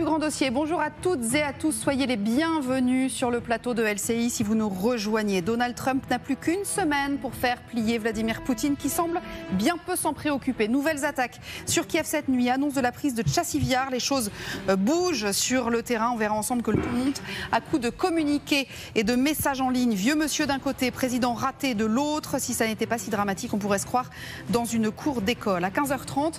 du grand dossier. Bonjour à toutes et à tous. Soyez les bienvenus sur le plateau de LCI si vous nous rejoignez. Donald Trump n'a plus qu'une semaine pour faire plier Vladimir Poutine qui semble bien peu s'en préoccuper. Nouvelles attaques sur Kiev cette nuit, annonce de la prise de Tchassivyar. Les choses bougent sur le terrain. On verra ensemble que le tout monte à coups de communiqués et de messages en ligne. Vieux monsieur d'un côté, président raté de l'autre. Si ça n'était pas si dramatique, on pourrait se croire dans une cour d'école. À 15h30,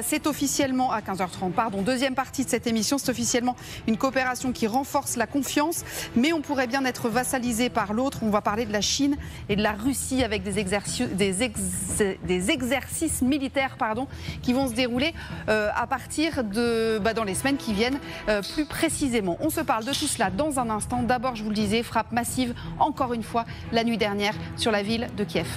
c'est officiellement à 15h30, pardon, deuxième partie de cette émission, c'est officiellement une coopération qui renforce la confiance, mais on pourrait bien être vassalisé par l'autre. On va parler de la Chine et de la Russie avec des exercices militaires qui vont se dérouler à partir de dans les semaines qui viennent plus précisément. On se parle de tout cela dans un instant. D'abord, je vous le disais, frappe massive encore une fois la nuit dernière sur la ville de Kiev.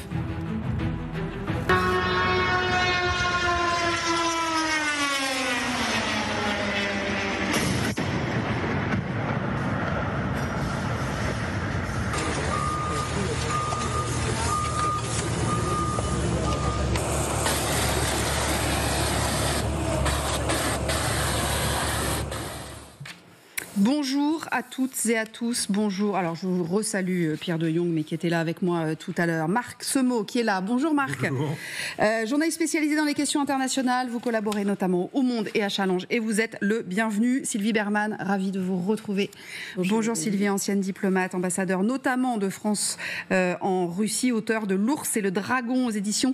Bonjour à toutes et à tous, bonjour. Alors je vous resalue Pierre de Jong, mais qui était là avec moi tout à l'heure. Marc Semo qui est là, bonjour Marc. Bonjour. Journaliste spécialisé dans les questions internationales, vous collaborez notamment au Monde et à Challenge et vous êtes le bienvenu. Sylvie Berman, ravie de vous retrouver. Bonjour Sylvie, ancienne diplomate, ambassadeur notamment de France en Russie, auteur de L'ours et le dragon aux éditions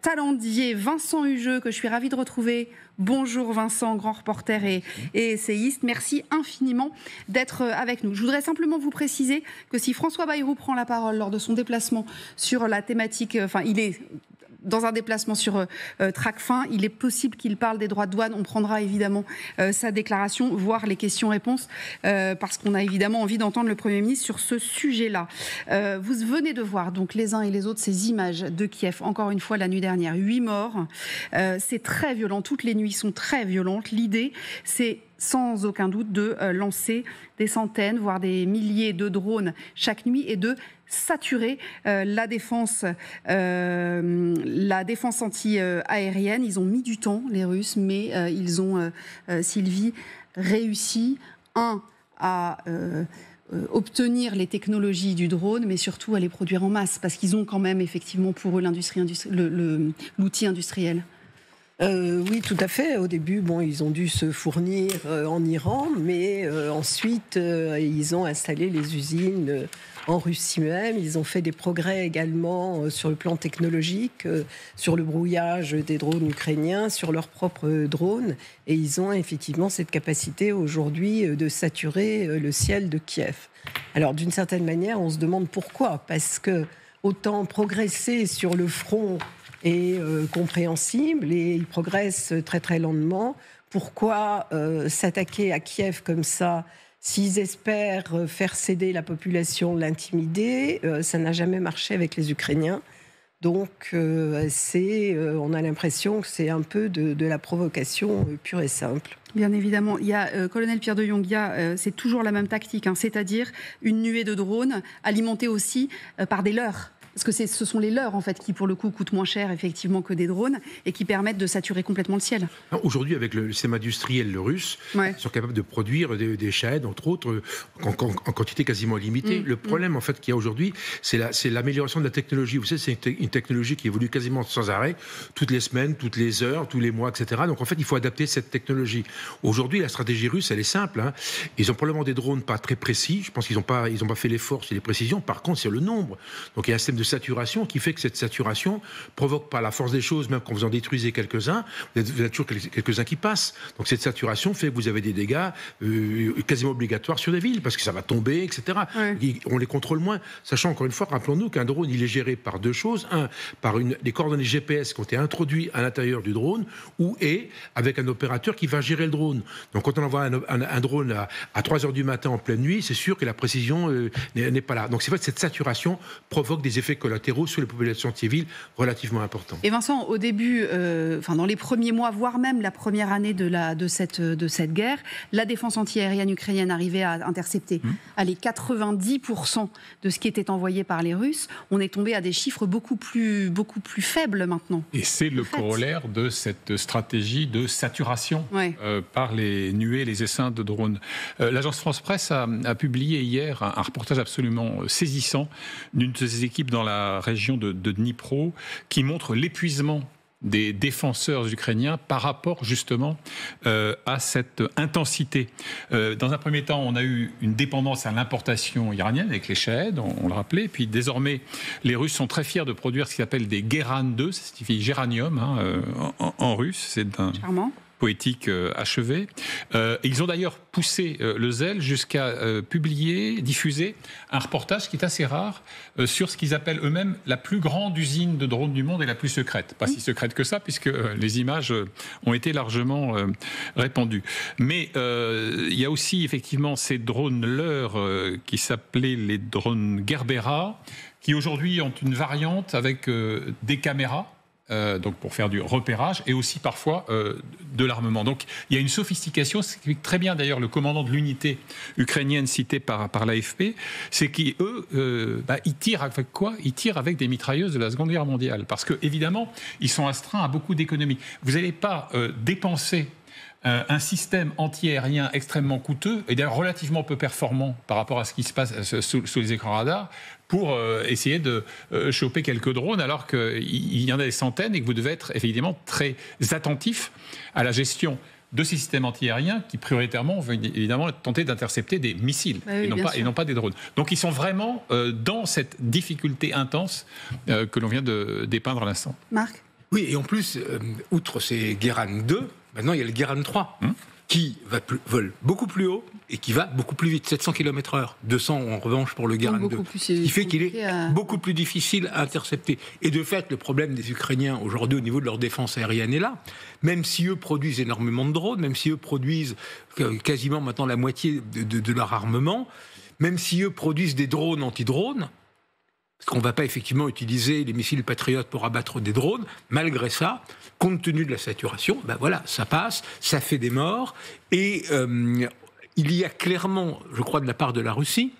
Talendier. Vincent Hugeux, que je suis ravie de retrouver. Bonjour Vincent, grand reporter et essayiste. Merci infiniment d'être avec nous. Je voudrais simplement vous préciser que si François Bayrou prend la parole lors de son déplacement sur la thématique, il est dans un déplacement sur Tracfin, il est possible qu'il parle des droits de douane. On prendra évidemment sa déclaration, voire les questions-réponses, parce qu'on a évidemment envie d'entendre le Premier ministre sur ce sujet-là. Vous venez de voir donc les uns et les autres ces images de Kiev, encore une fois la nuit dernière, 8 morts. C'est très violent, toutes les nuits sont très violentes. L'idée, c'est sans aucun doute de lancer des centaines, voire des milliers de drones chaque nuit et de saturer la défense anti-aérienne. Ils ont mis du temps, les Russes, mais ils ont, Sylvie, réussi, à obtenir les technologies du drone, mais surtout à les produire en masse, parce qu'ils ont quand même effectivement pour eux l'outil industriel. Oui, tout à fait. Au début, ils ont dû se fournir en Iran, mais ensuite, ils ont installé les usines en Russie même. Ils ont fait des progrès également sur le plan technologique, sur le brouillage des drones ukrainiens, sur leurs propres drones. Et ils ont effectivement cette capacité aujourd'hui de saturer le ciel de Kiev. Alors, d'une certaine manière, on se demande pourquoi. Parce que autant progresser sur le front est compréhensible et il progresse très très lentement. Pourquoi s'attaquer à Kiev comme ça? S'ils espèrent faire céder la population, l'intimider, ça n'a jamais marché avec les Ukrainiens. Donc on a l'impression que c'est un peu de la provocation pure et simple. Bien évidemment, il y a colonel Pierre de Jong, c'est toujours la même tactique, c'est-à-dire une nuée de drones alimentée aussi par des leurres. Parce que ce sont les leurs, en fait, qui, pour le coup, coûtent moins cher, effectivement, que des drones et qui permettent de saturer complètement le ciel. Aujourd'hui, avec le système industriel russe, ils sont capables de produire des chaînes, entre autres, en quantité quasiment illimitée. Le problème, en fait, qu'il y a aujourd'hui, c'est l'amélioration de la technologie. Vous savez, c'est une technologie qui évolue quasiment sans arrêt, toutes les semaines, toutes les heures, tous les mois, etc. Donc, en fait, il faut adapter cette technologie. Aujourd'hui, la stratégie russe, elle est simple. Ils ont probablement des drones pas très précis. Je pense qu'ils n'ont pas fait l'effort sur les précisions. Par contre, c'est le nombre. Donc, il y a un système de saturation qui fait que cette saturation provoque par la force des choses, même quand vous en détruisez quelques-uns, vous avez toujours quelques-uns qui passent. Donc cette saturation fait que vous avez des dégâts quasiment obligatoires sur des villes, parce que ça va tomber, etc. On les contrôle moins, sachant encore une fois, rappelons-nous qu'un drone, il est géré par deux choses. Par les coordonnées GPS qui ont été introduites à l'intérieur du drone, et avec un opérateur qui va gérer le drone. Donc quand on envoie un drone à 3h du matin en pleine nuit, c'est sûr que la précision n'est pas là. Donc c'est vrai que cette saturation provoque des effets effets collatéraux sur les populations civiles relativement importants. Et Vincent, au début, dans les premiers mois, voire même la première année de cette guerre, la défense antiaérienne ukrainienne arrivait à intercepter les 90% de ce qui était envoyé par les Russes. On est tombé à des chiffres beaucoup plus faibles maintenant. Et c'est le corollaire de cette stratégie de saturation par les nuées, les essaims de drones. L'agence France-Presse a publié hier un reportage absolument saisissant d'une de ses équipes dans la région de Dnipro qui montre l'épuisement des défenseurs ukrainiens par rapport justement à cette intensité. Dans un premier temps, on a eu une dépendance à l'importation iranienne avec les Shahed, on le rappelait, puis désormais les Russes sont très fiers de produire ce qu'ils appellent des Geran 2, ça signifie géranium en russe, c'est un... Charmant. Poétique achevé. Ils ont d'ailleurs poussé le zèle jusqu'à publier, diffuser un reportage qui est assez rare sur ce qu'ils appellent eux-mêmes la plus grande usine de drones du monde et la plus secrète. Pas si secrète que ça, puisque les images ont été largement répandues. Mais il y a aussi effectivement ces drones-leurs qui s'appelaient les drones Gerbera, qui aujourd'hui ont une variante avec des caméras, donc pour faire du repérage et aussi parfois de l'armement. Donc il y a une sophistication, ce qui explique très bien d'ailleurs le commandant de l'unité ukrainienne cité par l'AFP, c'est qu'eux, ils tirent avec quoi ? Ils tirent avec des mitrailleuses de la Seconde Guerre mondiale, parce que évidemment ils sont astreints à beaucoup d'économies. Vous n'allez pas dépenser un système anti-aérien extrêmement coûteux et d'ailleurs relativement peu performant par rapport à ce qui se passe sous les écrans radars pour essayer de choper quelques drones alors qu'il y en a des centaines et que vous devez être évidemment très attentif à la gestion de ces systèmes anti-aériens qui prioritairement vont évidemment tenter d'intercepter des missiles et non pas des drones. Donc ils sont vraiment dans cette difficulté intense que l'on vient de dépeindre à l'instant. Marc ? Oui, et en plus, outre ces Geran 2, maintenant il y a le Geran 3 qui vole beaucoup plus haut et qui va beaucoup plus vite, 700 km/h, 200 en revanche pour le Geran 2, ce qui fait qu'il est beaucoup plus difficile à intercepter. Et de fait, le problème des Ukrainiens aujourd'hui au niveau de leur défense aérienne est là. Même si eux produisent énormément de drones, même si eux produisent quasiment maintenant la moitié de leur armement, même si eux produisent des drones anti-drones, parce qu'on ne va pas effectivement utiliser les missiles Patriot pour abattre des drones. Malgré ça, compte tenu de la saturation, ça passe, ça fait des morts. Et il y a clairement, je crois, de la part de la Russie,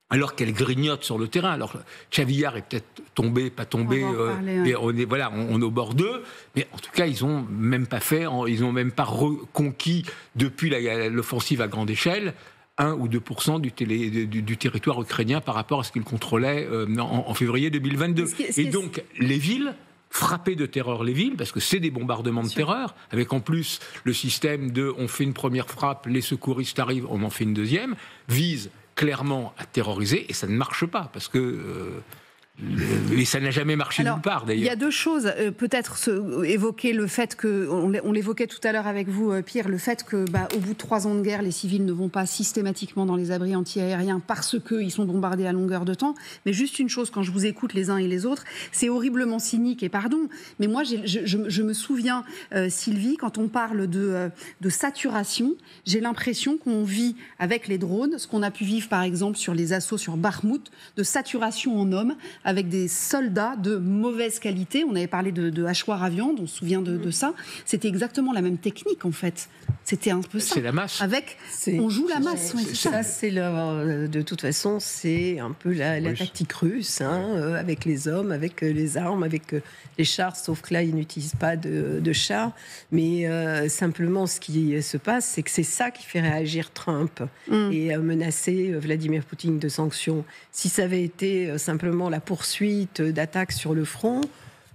alors qu'elle grignote sur le terrain, alors Chavillard est peut-être tombé, pas tombé, on est au bord d'eux, mais en tout cas, ils n'ont même pas reconquis depuis l'offensive à grande échelle 1 ou 2% du territoire ukrainien par rapport à ce qu'ils contrôlaient en février 2022. Et donc, les villes, frapper de terreur les villes, parce que c'est des bombardements de terreur, avec en plus le système de on fait une première frappe, les secouristes arrivent, on en fait une deuxième, vise clairement à terroriser, et ça ne marche pas, parce que... Et ça n'a jamais marché nulle part, d'ailleurs. Il y a deux choses. Peut-être évoquer le fait que, on l'évoquait tout à l'heure avec vous, Pierre, le fait que, au bout de 3 ans de guerre, les civils ne vont pas systématiquement dans les abris anti-aériens parce qu'ils sont bombardés à longueur de temps. Mais juste une chose, quand je vous écoute les uns et les autres, c'est horriblement cynique, et pardon, mais moi, je me souviens, Sylvie, quand on parle de saturation, j'ai l'impression qu'on vit avec les drones, ce qu'on a pu vivre, par exemple, sur les assauts sur Bakhmout, de saturation en hommes, avec des soldats de mauvaise qualité. On avait parlé de hachoirs à viande, on se souvient de ça. C'était exactement la même technique, en fait. C'était un peu ça. C'est la masse. On joue la masse. De toute façon, c'est un peu la tactique russe, avec les hommes, avec les armes, avec les chars, sauf que là, ils n'utilisent pas de chars. Mais simplement, ce qui se passe, c'est que c'est ça qui fait réagir Trump et menacer Vladimir Poutine de sanctions. Si ça avait été simplement la poursuite d'attaques sur le front,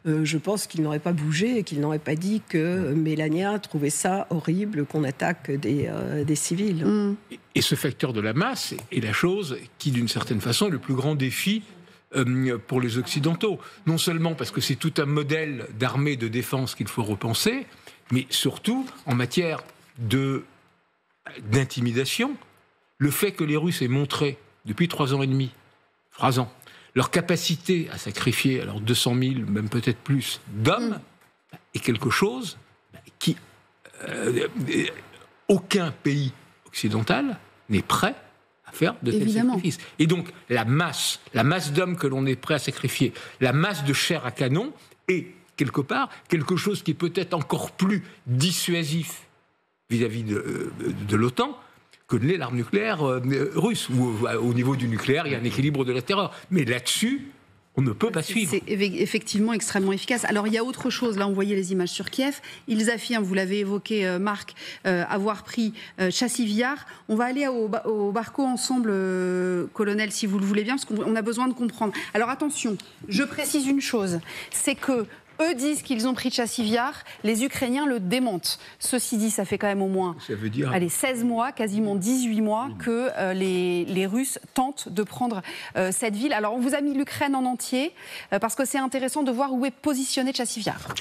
je pense qu'il n'aurait pas bougé et qu'il n'aurait pas dit que Mélania trouvait ça horrible qu'on attaque des civils. Et ce facteur de la masse est la chose qui, d'une certaine façon, est le plus grand défi pour les Occidentaux. Non seulement parce que c'est tout un modèle d'armée de défense qu'il faut repenser, mais surtout en matière d'intimidation. Le fait que les Russes aient montré depuis 3 ans et demi, 3 ans, leur capacité à sacrifier 200 000, même peut-être plus, d'hommes, est quelque chose qui aucun pays occidental n'est prêt à faire de tels sacrifices. Et donc, la masse d'hommes que l'on est prêt à sacrifier, la masse de chair à canon est, quelque part, quelque chose qui est peut-être encore plus dissuasif vis-à-vis de l'OTAN que l'est l'arme nucléaire russe, où au niveau du nucléaire, il y a un équilibre de la terreur. Mais là-dessus, on ne peut pas suivre. C'est effectivement extrêmement efficace. Alors, il y a autre chose. Là, on voyait les images sur Kiev. Ils affirment, vous l'avez évoqué, Marc, avoir pris Chassiviyar. On va aller au Barco ensemble, colonel, si vous le voulez bien, parce qu'on a besoin de comprendre. Alors, attention, je précise une chose. C'est que eux disent qu'ils ont pris Chassiviyar, les Ukrainiens le démentent. Ceci dit, ça fait quand même au moins 16 mois, quasiment 18 mois, que les Russes tentent de prendre cette ville. Alors, on vous a mis l'Ukraine en entier, parce que c'est intéressant de voir où est positionné Chassiviyar.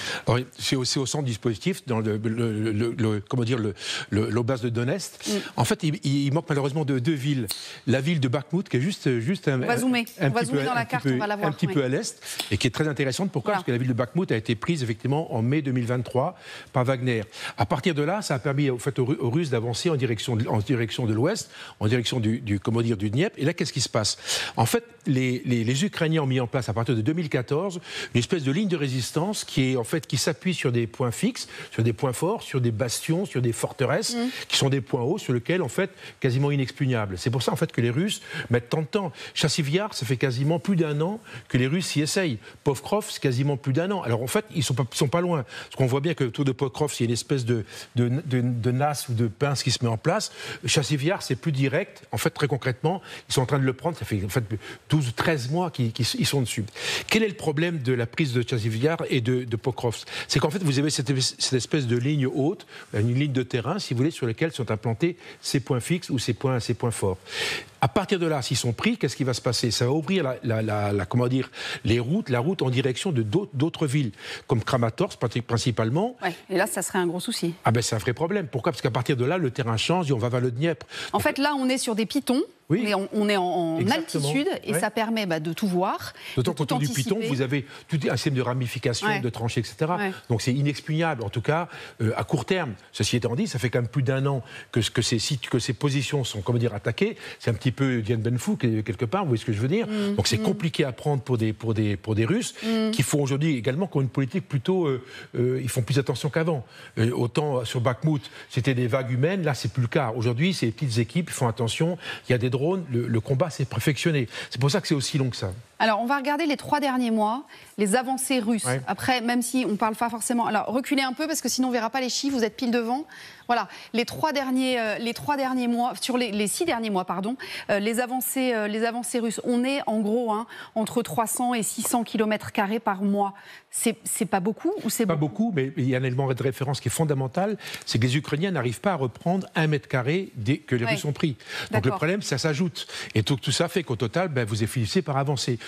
C'est au centre du dispositif, dans l'oblast de Donetsk. En fait, il manque malheureusement de deux villes. La ville de Bakhmout, qui est juste on va zoomer dans la carte, on va la voir. Un petit peu à l'est, et qui est très intéressante. Pourquoi ? Parce que la ville de Bakhmout a été prise effectivement en mai 2023 par Wagner. À partir de là, ça a permis aux Russes d'avancer en direction de l'ouest, en direction du Dniepr. Et là, qu'est-ce qui se passe ? En fait, les Ukrainiens ont mis en place à partir de 2014 une espèce de ligne de résistance qui s'appuie sur des points fixes, sur des points forts, sur des bastions, sur des forteresses, qui sont des points hauts sur lesquels en fait quasiment inexpugnables. C'est pour ça en fait que les Russes mettent tant de temps. Chassiviyar, ça fait quasiment plus d'un an que les Russes y essayent. Pokrov, c'est quasiment plus d'un an. Alors en fait, ils sont pas loin. Parce qu'on voit bien que autour de Pokrov, il y a une espèce de nasse ou de pince qui se met en place. Chassiviyar, c'est plus direct. En fait, très concrètement, ils sont en train de le prendre. Ça fait en fait 12 ou 13 mois qu'ils sont dessus. Quel est le problème de la prise de Chassiviyar et de Pokrov ? C'est qu'en fait, vous avez cette espèce de ligne haute, une ligne de terrain, si vous voulez, sur laquelle sont implantés ces points fixes ou ces points forts. À partir de là, s'ils sont pris, qu'est-ce qui va se passer ? Ça va ouvrir la route en direction de d'autres villes, comme Kramatorsk principalement. Ouais, et là, ça serait un gros souci. Ah ben c'est un vrai problème. Pourquoi ? Parce qu'à partir de là, le terrain change et on va vers le Dniepr. En fait, là, on est sur des pitons. Oui. On est en altitude et ça permet de tout voir. D'autant qu'autour du piton, vous avez tout un système de ramifications, de tranchées, etc. Ouais. Donc c'est inexpugnable, en tout cas, à court terme. Ceci étant dit, ça fait quand même plus d'un an que ces positions sont attaquées. C'est un petit peu Dien Ben Phu, quelque part, vous voyez ce que je veux dire. Donc c'est compliqué à prendre pour des Russes, qui font aujourd'hui également qui ont une politique plutôt... ils font plus attention qu'avant. Autant sur Bakhmout, c'était des vagues humaines, là c'est plus le cas. Aujourd'hui, c'est les petites équipes, ils font attention, il y a des drones, le combat s'est perfectionné. C'est pour ça que c'est aussi long que ça. Alors, on va regarder les 3 derniers mois, les avancées russes. Ouais. Après, même si on ne parle pas forcément... Alors, reculez un peu, parce que sinon, on ne verra pas les chiffres, vous êtes pile devant. Voilà, les 3 derniers mois, sur les 6 derniers mois, pardon, les avancées russes. On est, en gros, entre 300 et 600 km² par mois. C'est pas beaucoup ou c'est pas beaucoup, mais il y a un élément de référence qui est fondamental, c'est que les Ukrainiens n'arrivent pas à reprendre 1 mètre carré que les Russes ont pris. Donc le problème, ça s'ajoute. Et tout ça fait qu'au total, vous finissez par avancer.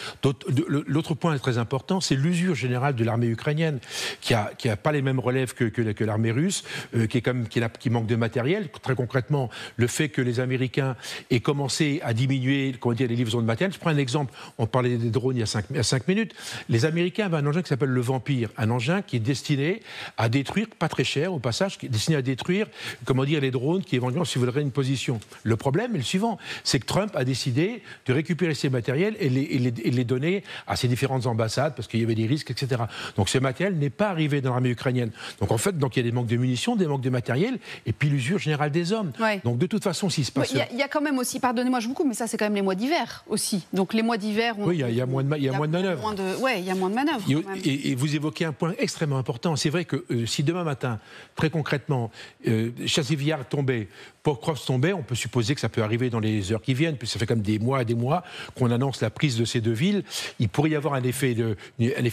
L'autre point très important, c'est l'usure générale de l'armée ukrainienne, qui a pas les mêmes relèves que l'armée russe, qui manque de matériel. Très concrètement, le fait que les Américains aient commencé à diminuer les livraisons de matériel. Je prends un exemple, on parlait des drones il y a 5 minutes. Les Américains avaient un engin qui s'appelle le Vampire, un engin qui est destiné à détruire, pas très cher au passage, qui est destiné à détruire, les drones qui éventuellement survoleraient une position. Le problème est le suivant, c'est que Trump a décidé de récupérer ces matériels et les donner à ses différentes ambassades parce qu'il y avait des risques, etc. Donc ce matériel n'est pas arrivé dans l'armée ukrainienne. Donc en fait, il y a des manques de munitions, des manques de matériel et puis l'usure générale des hommes. Ouais. Donc de toute façon, s'il se passe... Il y a quand même aussi, pardonnez-moi je vous coupe, mais ça c'est quand même les mois d'hiver aussi. Donc les mois d'hiver... Oui, il y a moins de manœuvres. Il y a moins de manœuvres. Et vous évoquez un point extrêmement important. C'est vrai que si demain matin, très concrètement, Chassiviyar tombait, Pokrov tombait, on peut supposer que ça peut arriver dans les heures qui viennent, puis ça fait comme des mois et des mois qu'on annonce la prise de ces deux villes. Il pourrait y avoir un effet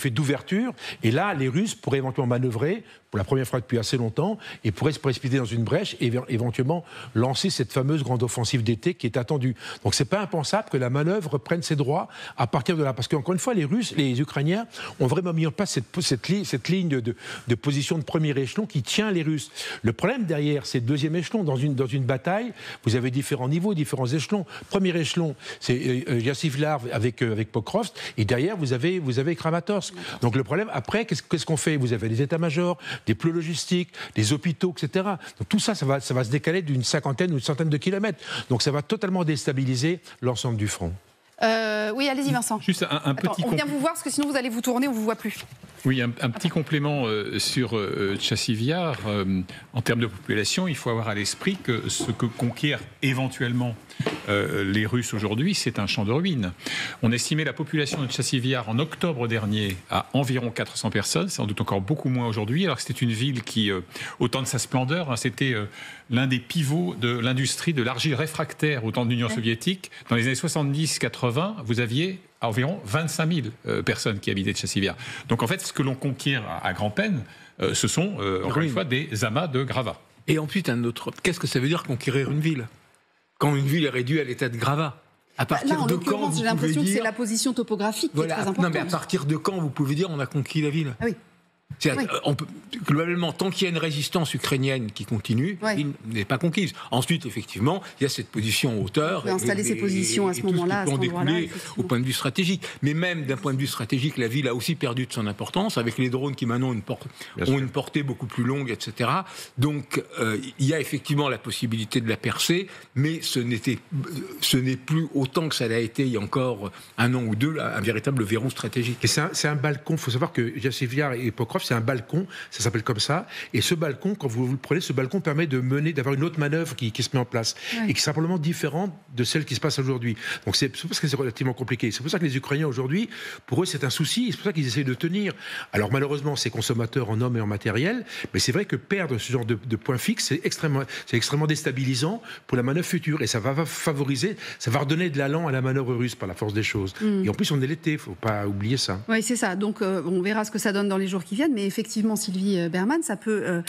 d'ouverture, et là, les Russes pourraient éventuellement manœuvrer, pour la première fois depuis assez longtemps, et pourraient se précipiter dans une brèche et éventuellement lancer cette fameuse grande offensive d'été qui est attendue. Donc c'est pas impensable que la manœuvre prenne ses droits à partir de là. Parce qu'encore une fois, les Ukrainiens ont vraiment mis en place cette ligne de position de premier échelon qui tient les Russes. Le problème derrière, c'est le deuxième échelon. Dans une bataille, vous avez différents niveaux, différents échelons. Premier échelon, c'est Chassiviyar avec Pokrov, et derrière, vous avez Kramatorsk. Donc le problème, après, qu'est-ce qu'on fait ? Vous avez les états-majors, des flux logistiques, des hôpitaux, etc. Donc tout ça, ça va se décaler d'une cinquantaine ou une centaine de kilomètres. Donc ça va totalement déstabiliser l'ensemble du front. Oui, allez-y Vincent. Juste un petit on vient vous voir parce que sinon vous allez vous tourner, on ne vous voit plus. Oui, un petit complément sur Chassiviar. En termes de population, il faut avoir à l'esprit que ce que conquièrent éventuellement les Russes aujourd'hui, c'est un champ de ruines. On estimait la population de Chassiviar en octobre dernier à environ 400 personnes, c'est sans doute encore beaucoup moins aujourd'hui, alors que c'était une ville qui, au temps de sa splendeur, c'était l'un des pivots de l'industrie de l'argile réfractaire au temps de l'Union soviétique. Dans les années 70-80, vous aviez environ 25 000 personnes qui habitaient Chassiviar. Donc en fait, ce que l'on conquiert à grand-peine, ce sont, encore une fois, des amas de gravats. Et ensuite, qu'est-ce que ça veut dire conquérir une ville ? Quand une ville est réduite à l'état de gravat. À partir de quand j'ai l'impression que c'est la position topographique qui est très importante. Non, mais à partir de quand vous pouvez dire on a conquis la ville ? Ah oui. On peut, globalement, tant qu'il y a une résistance ukrainienne qui continue, l'île n'est pas conquise. Ensuite, effectivement, il y a cette position en hauteur. On peut installer ses positions à ce moment-là, tout ce qui peut en découler au point de vue stratégique. Mais même d'un point de vue stratégique, la ville a aussi perdu de son importance, avec les drones qui maintenant ont une portée beaucoup plus longue, etc. Donc, il y a effectivement la possibilité de la percer, mais ce n'est plus autant que ça l'a été il y a encore un an ou deux, un véritable verrou stratégique. Et c'est un balcon. Il faut savoir que Chassiviar et Pokrov, c'est un balcon, ça s'appelle comme ça. Et ce balcon, quand vous le prenez, ce balcon permet d'avoir une autre manœuvre qui se met en place et qui est simplement différente de celle qui se passe aujourd'hui. Donc c'est pour ça que c'est relativement compliqué. C'est pour ça que les Ukrainiens aujourd'hui, pour eux, c'est un souci. C'est pour ça qu'ils essayent de tenir. Alors malheureusement, c'est consommateur en hommes et en matériel, mais c'est vrai que perdre ce genre de point fixe, c'est extrêmement déstabilisant pour la manœuvre future. Et ça va favoriser, ça va redonner de l'allant à la manœuvre russe par la force des choses. Et en plus, on est l'été, il ne faut pas oublier ça. Oui, c'est ça. Donc on verra ce que ça donne dans les jours qui viennent. Mais effectivement, Sylvie Bermann, ça peut...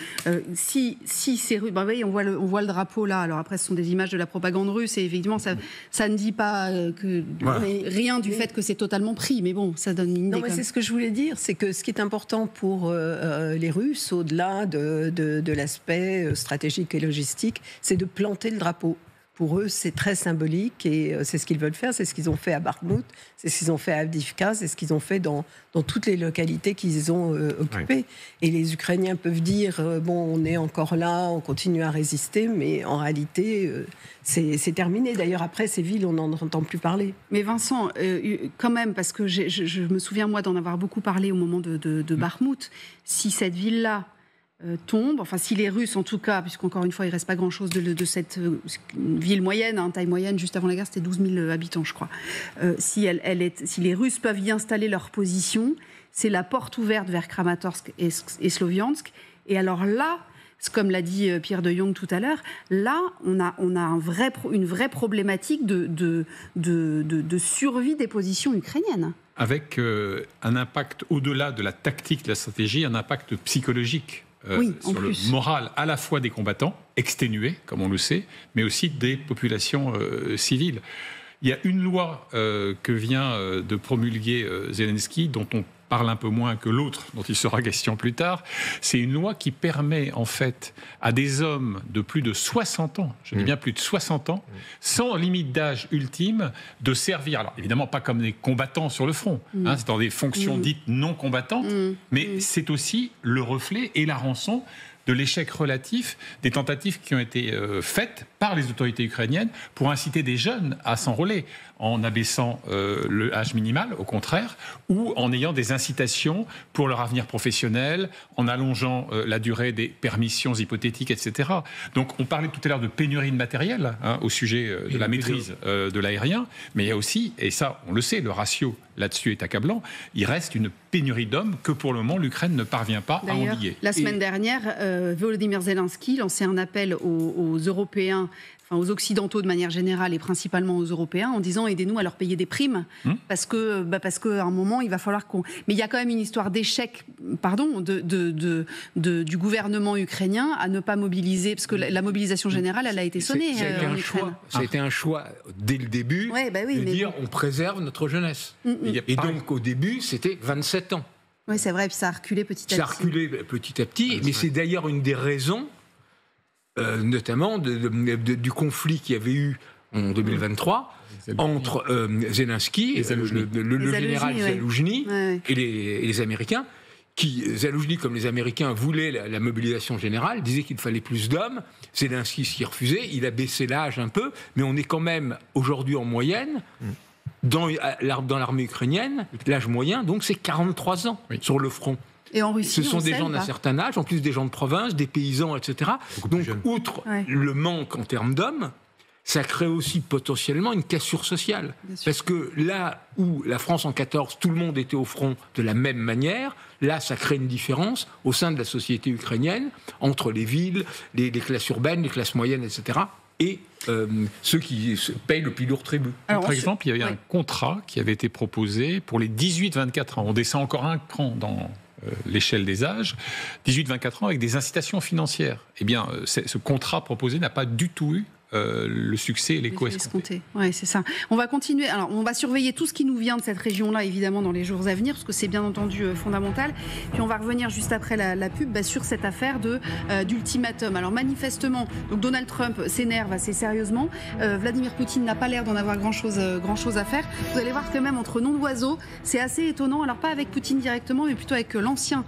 si c'est... Ben oui, on voit le drapeau là. Alors après, ce sont des images de la propagande russe. Et effectivement, ça ne dit pas rien du fait que c'est totalement pris. Mais bon, ça donne une idée. Non, mais c'est ce que je voulais dire. C'est que ce qui est important pour les Russes, au-delà de l'aspect stratégique et logistique, c'est de planter le drapeau. Pour eux, c'est très symbolique et c'est ce qu'ils veulent faire. C'est ce qu'ils ont fait à Bakhmout, c'est ce qu'ils ont fait à Avdiivka, c'est ce qu'ils ont fait dans toutes les localités qu'ils ont occupées. Et les Ukrainiens peuvent dire bon, on est encore là, on continue à résister, mais en réalité, c'est terminé. D'ailleurs, après ces villes, on n'en entend plus parler. Mais Vincent, quand même, parce que je me souviens, moi, d'en avoir beaucoup parlé au moment de Bakhmout, si cette ville-là tombe, enfin si les Russes en tout cas, puisqu'encore une fois il ne reste pas grand-chose de cette ville moyenne, taille moyenne, juste avant la guerre c'était 12 000 habitants je crois, si les Russes peuvent y installer leur position, c'est la porte ouverte vers Kramatorsk et Sloviansk, et alors là, comme l'a dit Pierre de Jong tout à l'heure, là on a une vraie problématique de survie des positions ukrainiennes. Avec un impact au-delà de la tactique, de la stratégie, un impact psychologique. Sur le moral à la fois des combattants, exténués, comme on le sait, mais aussi des populations civiles. Il y a une loi que vient de promulguer Zelensky, dont on parle un peu moins que l'autre, dont il sera question plus tard. C'est une loi qui permet, en fait, à des hommes de plus de 60 ans, je dis bien plus de 60 ans, sans limite d'âge ultime, de servir. Alors, évidemment, pas comme des combattants sur le front, c'est dans des fonctions dites non combattantes, mais c'est aussi le reflet et la rançon de l'échec relatif des tentatives qui ont été faites par les autorités ukrainiennes pour inciter des jeunes à s'enrôler, en abaissant le âge minimal, au contraire, ou en ayant des incitations pour leur avenir professionnel, en allongeant la durée des permissions hypothétiques, etc. Donc on parlait tout à l'heure de pénurie de matériel au sujet de la maîtrise de l'aérien, mais il y a aussi, et ça on le sait, le ratio là-dessus est accablant, il reste une pénurie d'hommes que pour le moment l'Ukraine ne parvient pas à endiguer. La semaine dernière, Volodymyr Zelensky lançait un appel aux Européens, enfin aux Occidentaux de manière générale et principalement aux Européens, en disant aidez-nous à leur payer des primes, parce qu'à un moment il va falloir qu'on... Mais il y a quand même une histoire d'échec, du gouvernement ukrainien à ne pas mobiliser, parce que la mobilisation générale, elle a été sonnée. Ça a été un choix dès le début de dire on préserve notre jeunesse. Et donc au début c'était 27 ans. Oui, c'est vrai, puis ça a reculé petit à petit. Ça a reculé petit à petit, mais c'est d'ailleurs une des raisons, notamment du conflit qu'il y avait eu en 2023 entre Zelensky, le général Zaloujny et les Américains, Zaloujny, comme les Américains, voulait la mobilisation générale, disait qu'il fallait plus d'hommes. Zelensky s'y refusait. Il a baissé l'âge un peu, mais on est quand même aujourd'hui en moyenne. Dans l'armée ukrainienne, l'âge moyen, donc, c'est 43 ans sur le front. Et en Russie, ce sont des gens d'un certain âge, en plus des gens de province, des paysans, etc. Donc, outre le manque en termes d'hommes, ça crée aussi potentiellement une cassure sociale. Parce que là où la France en 14, tout le monde était au front de la même manière, là, ça crée une différence au sein de la société ukrainienne entre les villes, les classes urbaines, les classes moyennes, etc. et ceux qui payent le plus lourd tribut. Alors, par exemple, il y avait un contrat qui avait été proposé pour les 18-24 ans. On descend encore un cran dans l'échelle des âges, 18-24 ans avec des incitations financières. Eh bien, ce contrat proposé n'a pas du tout eu le succès et l'écho escompté. Oui, c'est ça. On va continuer. Alors, on va surveiller tout ce qui nous vient de cette région-là, évidemment, dans les jours à venir, parce que c'est bien entendu fondamental. Puis on va revenir juste après la pub sur cette affaire d'ultimatum. Alors, manifestement, donc Donald Trump s'énerve assez sérieusement. Vladimir Poutine n'a pas l'air d'en avoir grand-chose à faire. Vous allez voir que même entre noms d'oiseaux, c'est assez étonnant. Alors, pas avec Poutine directement, mais plutôt avec l'ancien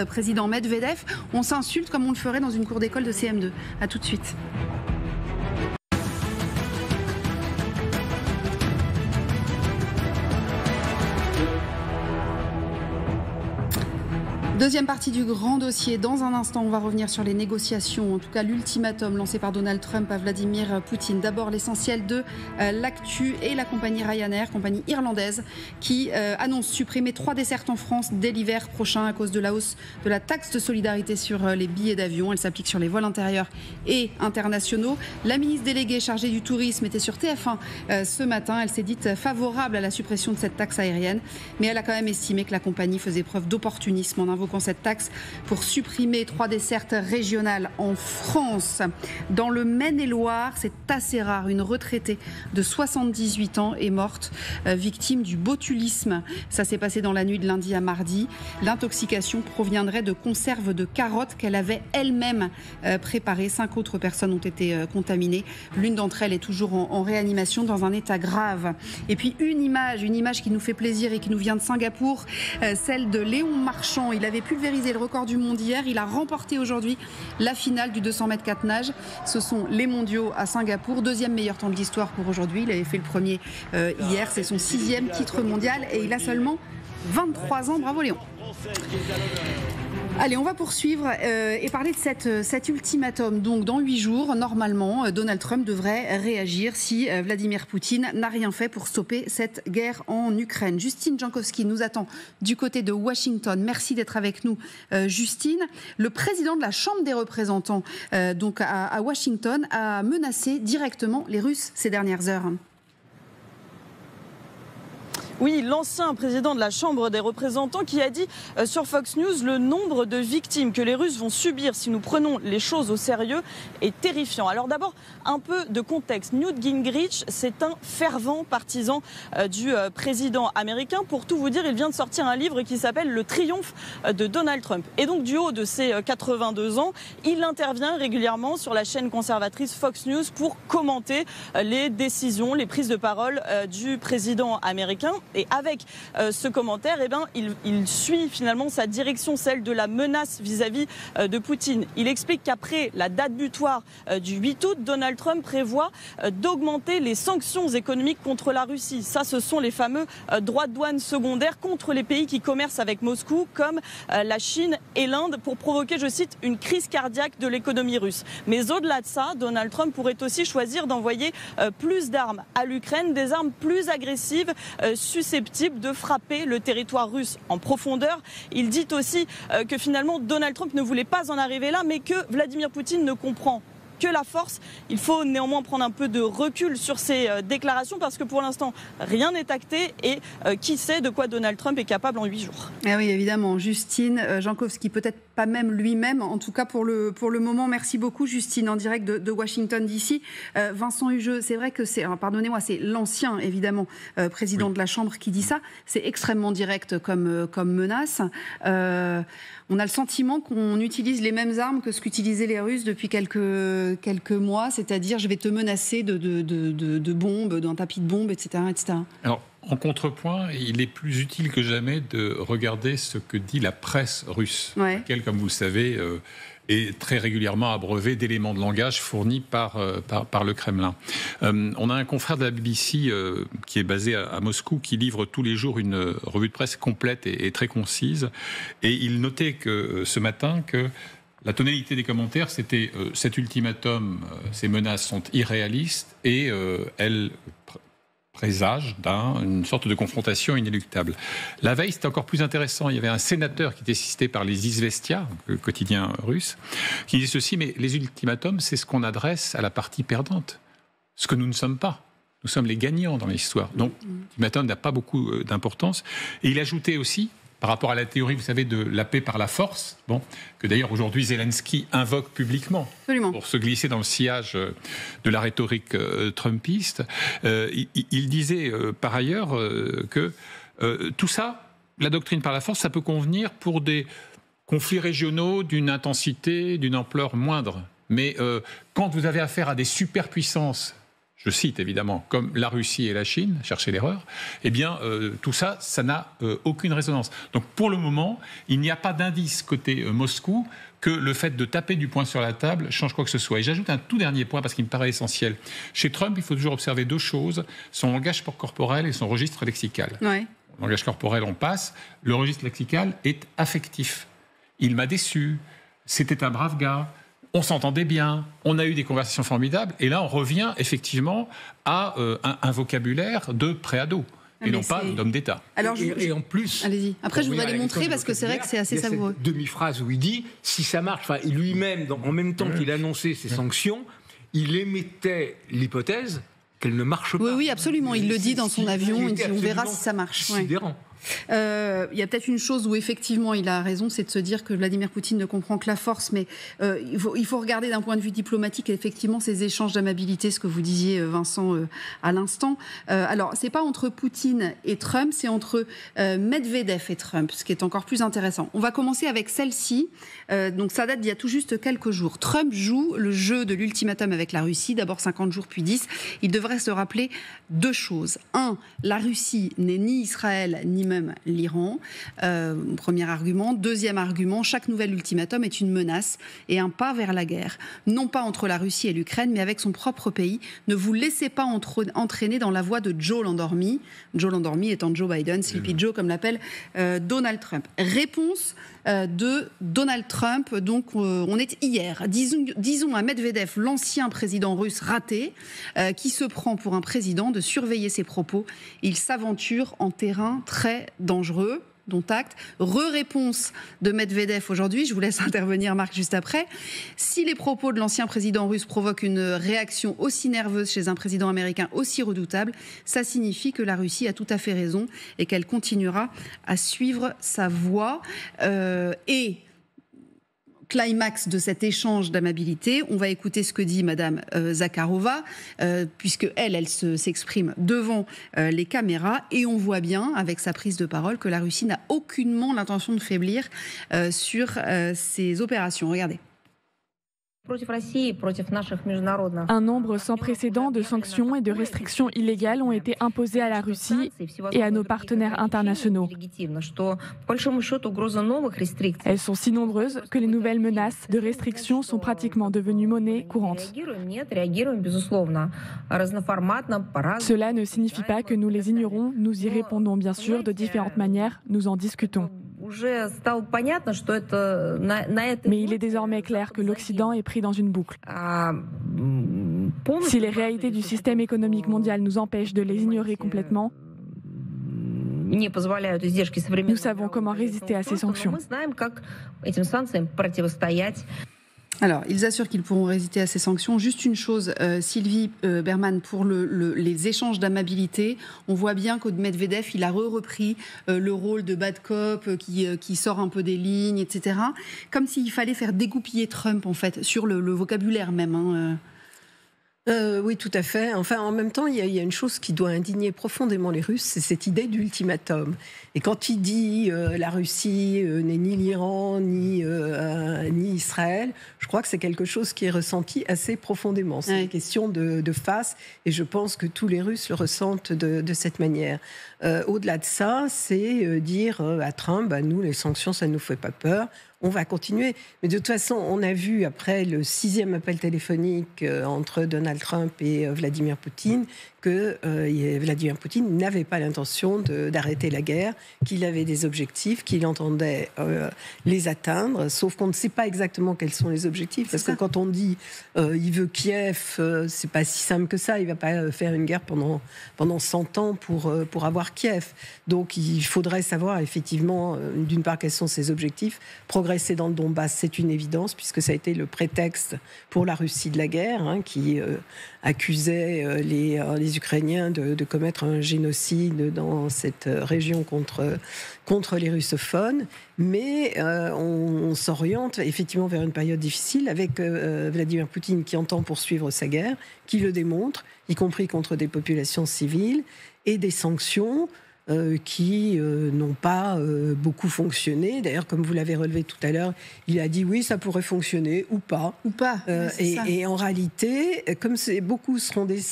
président Medvedev. On s'insulte comme on le ferait dans une cour d'école de CM2. À tout de suite. Deuxième partie du grand dossier. Dans un instant, on va revenir sur les négociations, en tout cas l'ultimatum lancé par Donald Trump à Vladimir Poutine. D'abord, l'essentiel de l'actu et la compagnie Ryanair, compagnie irlandaise, qui annonce supprimer 3 dessertes en France dès l'hiver prochain à cause de la hausse de la taxe de solidarité sur les billets d'avion. Elle s'applique sur les vols intérieurs et internationaux. La ministre déléguée chargée du tourisme était sur TF1 ce matin. Elle s'est dite favorable à la suppression de cette taxe aérienne, mais elle a quand même estimé que la compagnie faisait preuve d'opportunisme en invoquant cette taxe pour supprimer 3 dessertes régionales en France. Dans le Maine-et-Loire, c'est assez rare. Une retraitée de 78 ans est morte, victime du botulisme. Ça s'est passé dans la nuit de lundi à mardi. L'intoxication proviendrait de conserves de carottes qu'elle avait elle-même préparées. 5 autres personnes ont été contaminées. L'une d'entre elles est toujours en réanimation dans un état grave. Et puis une image qui nous fait plaisir et qui nous vient de Singapour, celle de Léon Marchand. Il avait pulvérisé le record du monde hier. Il a remporté aujourd'hui la finale du 200 mètres 4 nages. Ce sont les mondiaux à Singapour. 2e meilleur temps de l'histoire pour aujourd'hui. Il avait fait le premier hier. C'est son 6e titre mondial et il a seulement 23 ans. Bravo Léon. Allez, on va poursuivre et parler de cet ultimatum. Donc, dans 8 jours, normalement, Donald Trump devrait réagir si Vladimir Poutine n'a rien fait pour stopper cette guerre en Ukraine. Justine Jankowski nous attend du côté de Washington. Merci d'être avec nous, Justine. Le président de la Chambre des représentants, donc à Washington, a menacé directement les Russes ces dernières heures. Oui, l'ancien président de la Chambre des représentants qui a dit sur Fox News le nombre de victimes que les Russes vont subir si nous prenons les choses au sérieux est terrifiant. Alors d'abord, un peu de contexte. Newt Gingrich, c'est un fervent partisan du président américain. Pour tout vous dire, il vient de sortir un livre qui s'appelle Le triomphe de Donald Trump. Et donc du haut de ses 82 ans, il intervient régulièrement sur la chaîne conservatrice Fox News pour commenter les décisions, les prises de parole du président américain. Et avec ce commentaire, eh ben, il suit finalement sa direction, celle de la menace vis-à-vis de Poutine. Il explique qu'après la date butoir du 8 août, Donald Trump prévoit d'augmenter les sanctions économiques contre la Russie. Ça, ce sont les fameux droits de douane secondaires contre les pays qui commercent avec Moscou, comme la Chine et l'Inde, pour provoquer, je cite, une crise cardiaque de l'économie russe. Mais au-delà de ça, Donald Trump pourrait aussi choisir d'envoyer plus d'armes à l'Ukraine, des armes plus agressives, susceptible de frapper le territoire russe en profondeur. Il dit aussi que finalement Donald Trump ne voulait pas en arriver là, mais que Vladimir Poutine ne comprend que la force. Il faut néanmoins prendre un peu de recul sur ces déclarations parce que pour l'instant, rien n'est acté et qui sait de quoi Donald Trump est capable en 8 jours. Ah oui, évidemment. Justine Jankowski, peut-être pas même lui-même, en tout cas pour le moment. Merci beaucoup, Justine, en direct de Washington DC. Vincent Hugeux, c'est vrai que c'est, pardonnez-moi, c'est l'ancien, évidemment, président de la Chambre qui dit ça. C'est extrêmement direct comme menace. On a le sentiment qu'on utilise les mêmes armes que ce qu'utilisaient les Russes depuis quelques mois, c'est-à-dire je vais te menacer de bombes, d'un tapis de bombes, etc., etc. Alors, En contrepoint, il est plus utile que jamais de regarder ce que dit la presse russe, laquelle, comme vous le savez, est très régulièrement abreuvée d'éléments de langage fournis par le Kremlin. On a un confrère de la BBC qui est basé à Moscou, qui livre tous les jours une revue de presse complète et très concise. Et il notait ce matin que la tonalité des commentaires, c'était cet ultimatum, ces menaces sont irréalistes et elles présage d'une sorte de confrontation inéluctable. La veille, c'était encore plus intéressant. Il y avait un sénateur qui était cité par les Izvestia, le quotidien russe, qui disait ceci, mais les ultimatums, c'est ce qu'on adresse à la partie perdante. Ce que nous ne sommes pas. Nous sommes les gagnants dans l'histoire. Donc, l'ultimatum n'a pas beaucoup d'importance. Et il ajoutait aussi, par rapport à la théorie, vous savez, de la paix par la force, que d'ailleurs aujourd'hui Zelensky invoque publiquement pour se glisser dans le sillage de la rhétorique trumpiste, il disait par ailleurs que tout ça, la doctrine par la force, ça peut convenir pour des conflits régionaux d'une intensité, d'une ampleur moindre. Mais quand vous avez affaire à des superpuissances, je cite évidemment, comme la Russie et la Chine, cherchez l'erreur, eh bien tout ça, ça n'a aucune résonance. Donc pour le moment, il n'y a pas d'indice côté Moscou que le fait de taper du poing sur la table change quoi que ce soit. Et j'ajoute un tout dernier point parce qu'il me paraît essentiel. Chez Trump, il faut toujours observer deux choses, son langage corporel et son registre lexical. Le langage corporel, on passe. Le registre lexical est affectif. Il m'a déçu, c'était un brave gars. On s'entendait bien, on a eu des conversations formidables, et là on revient effectivement à un vocabulaire de préado, et non pas d'homme d'État. Alors, et en plus... Allez-y, après je voudrais les montrer parce que c'est vrai que c'est assez savoureux. Cette demi-phrase où il dit, si ça marche, lui-même, en même temps qu'il annonçait ces sanctions, il émettait l'hypothèse qu'elle ne marche pas. Oui, absolument, il le dit dans son avion, il dit on verra si ça marche. Sidérant. Il y a peut-être une chose où effectivement il a raison, c'est de se dire que Vladimir Poutine ne comprend que la force, mais il faut regarder d'un point de vue diplomatique effectivement ces échanges d'amabilité, ce que vous disiez Vincent à l'instant. Alors c'est pas entre Poutine et Trump, c'est entre Medvedev et Trump, ce qui est encore plus intéressant. On va commencer avec celle-ci, donc ça date d'il y a tout juste quelques jours. Trump joue le jeu de l'ultimatum avec la Russie, d'abord 50 jours puis 10. Il devrait se rappeler deux choses. Un, la Russie n'est ni Israël ni même l'Iran. Premier argument. Deuxième argument, chaque nouvel ultimatum est une menace et un pas vers la guerre. Non pas entre la Russie et l'Ukraine, mais avec son propre pays. Ne vous laissez pas entraîner dans la voie de Joe l'endormi. Joe l'endormi étant Joe Biden, Sleepy Joe comme l'appelle Donald Trump. Réponse de Donald Trump, donc on est hier. Disons à Medvedev, l'ancien président russe raté, qui se prend pour un président, de surveiller ses propos. Il s'aventure en terrain très dangereux, dont acte. Réponse de Medvedev aujourd'hui, je vous laisse intervenir Marc juste après. Si les propos de l'ancien président russe provoquent une réaction aussi nerveuse chez un président américain aussi redoutable, ça signifie que la Russie a tout à fait raison et qu'elle continuera à suivre sa voie. Et climax de cet échange d'amabilité, on va écouter ce que dit Madame Zakharova, puisque elle s'exprime devant les caméras, et on voit bien, avec sa prise de parole, que la Russie n'a aucunement l'intention de faiblir sur ses opérations. Regardez. Un nombre sans précédent de sanctions et de restrictions illégales ont été imposées à la Russie et à nos partenaires internationaux. Elles sont si nombreuses que les nouvelles menaces de restrictions sont pratiquement devenues monnaie courante. Cela ne signifie pas que nous les ignorons, nous y répondons bien sûr de différentes manières, nous en discutons. Mais il est désormais clair que l'Occident est pris dans une boucle. Si les réalités du système économique mondial nous empêchent de les ignorer complètement, nous savons comment résister à ces sanctions. Alors, ils assurent qu'ils pourront résister à ces sanctions. Juste une chose, Sylvie Berman, pour les échanges d'amabilité, on voit bien que Medvedev, il a repris le rôle de bad cop qui sort un peu des lignes, etc. Comme s'il fallait faire dégoupiller Trump, en fait, sur le vocabulaire même. Oui, tout à fait. Enfin, en même temps, il y a une chose qui doit indigner profondément les Russes, c'est cette idée d'ultimatum. Et quand il dit la Russie n'est ni l'Iran, ni Israël, je crois que c'est quelque chose qui est ressenti assez profondément. C'est une question de face, et je pense que tous les Russes le ressentent de cette manière. Au-delà de ça, c'est dire à Trump, nous, les sanctions, ça ne nous fait pas peur. On va continuer. Mais de toute façon, on a vu, après le 6e appel téléphonique entre Donald Trump et Vladimir Poutine, que Vladimir Poutine n'avait pas l'intention d'arrêter la guerre, qu'il avait des objectifs, qu'il entendait les atteindre, sauf qu'on ne sait pas exactement quels sont les objectifs. Parce que quand on dit il veut Kiev, c'est pas si simple que ça. Il ne va pas faire une guerre pendant 100 ans pour avoir Kiev. Donc il faudrait savoir effectivement, d'une part, quels sont ses objectifs. Progresser dans le Donbass, c'est une évidence, puisque ça a été le prétexte pour la Russie de la guerre, qui accusait les Ukrainiens de commettre un génocide dans cette région contre les russophones. Mais on s'oriente effectivement vers une période difficile avec Vladimir Poutine qui entend poursuivre sa guerre, qui le démontre, y compris contre des populations civiles, et des sanctions qui n'ont pas beaucoup fonctionné. D'ailleurs, comme vous l'avez relevé tout à l'heure, il a dit oui, ça pourrait fonctionner ou pas. Et en réalité, comme beaucoup seront des...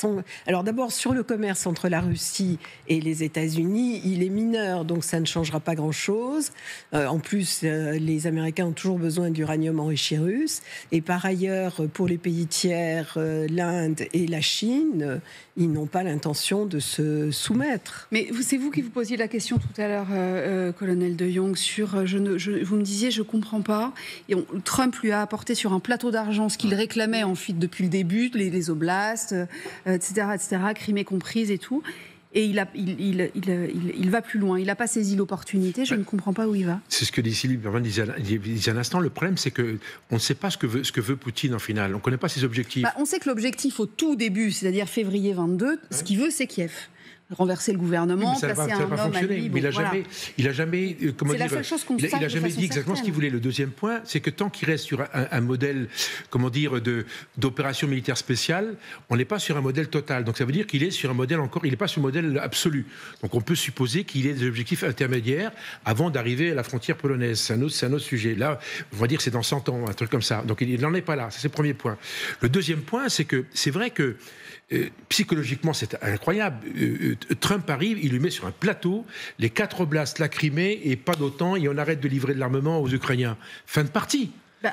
Alors d'abord, sur le commerce entre la Russie et les États-Unis, il est mineur, donc ça ne changera pas grand-chose. En plus, les Américains ont toujours besoin d'uranium enrichi russe. Et par ailleurs, pour les pays tiers, l'Inde et la Chine, ils n'ont pas l'intention de se soumettre. Mais c'est vous qui vous posiez la question tout à l'heure, colonel De Jong, sur vous me disiez je comprends pas. Et Trump lui a apporté sur un plateau d'argent ce qu'il réclamait en fait depuis le début, les oblasts, etc., Crimée comprise et tout. Et il va plus loin. Il n'a pas saisi l'opportunité. Je ne comprends pas où il va. C'est ce que Sylvie Berman disait à l'instant. Le problème, c'est qu'on ne sait pas ce que veut Poutine en finale. On ne connaît pas ses objectifs. On sait que l'objectif au tout début, c'est-à-dire février 22, ce qu'il veut, c'est Kiev. Renverser le gouvernement, placer un homme à lui. Mais il a jamais c'est la seule chose qu'on il a jamais dit exactement ce qu'il voulait. Le deuxième point, c'est que tant qu'il reste sur un modèle, d'opération militaire spéciale, on n'est pas sur un modèle total. Donc ça veut dire qu'il est sur un modèle il n'est pas sur un modèle absolu. Donc on peut supposer qu'il ait des objectifs intermédiaires avant d'arriver à la frontière polonaise. C'est un autre sujet. Là, on va dire que c'est dans 100 ans, un truc comme ça. Donc il n'en est pas là. Ça, c'est le premier point. Le deuxième point, c'est que c'est vrai que psychologiquement, c'est incroyable. Trump arrive, il lui met sur un plateau les 4 oblasts, la Crimée et pas d'autant, et on arrête de livrer de l'armement aux Ukrainiens. Fin de partie.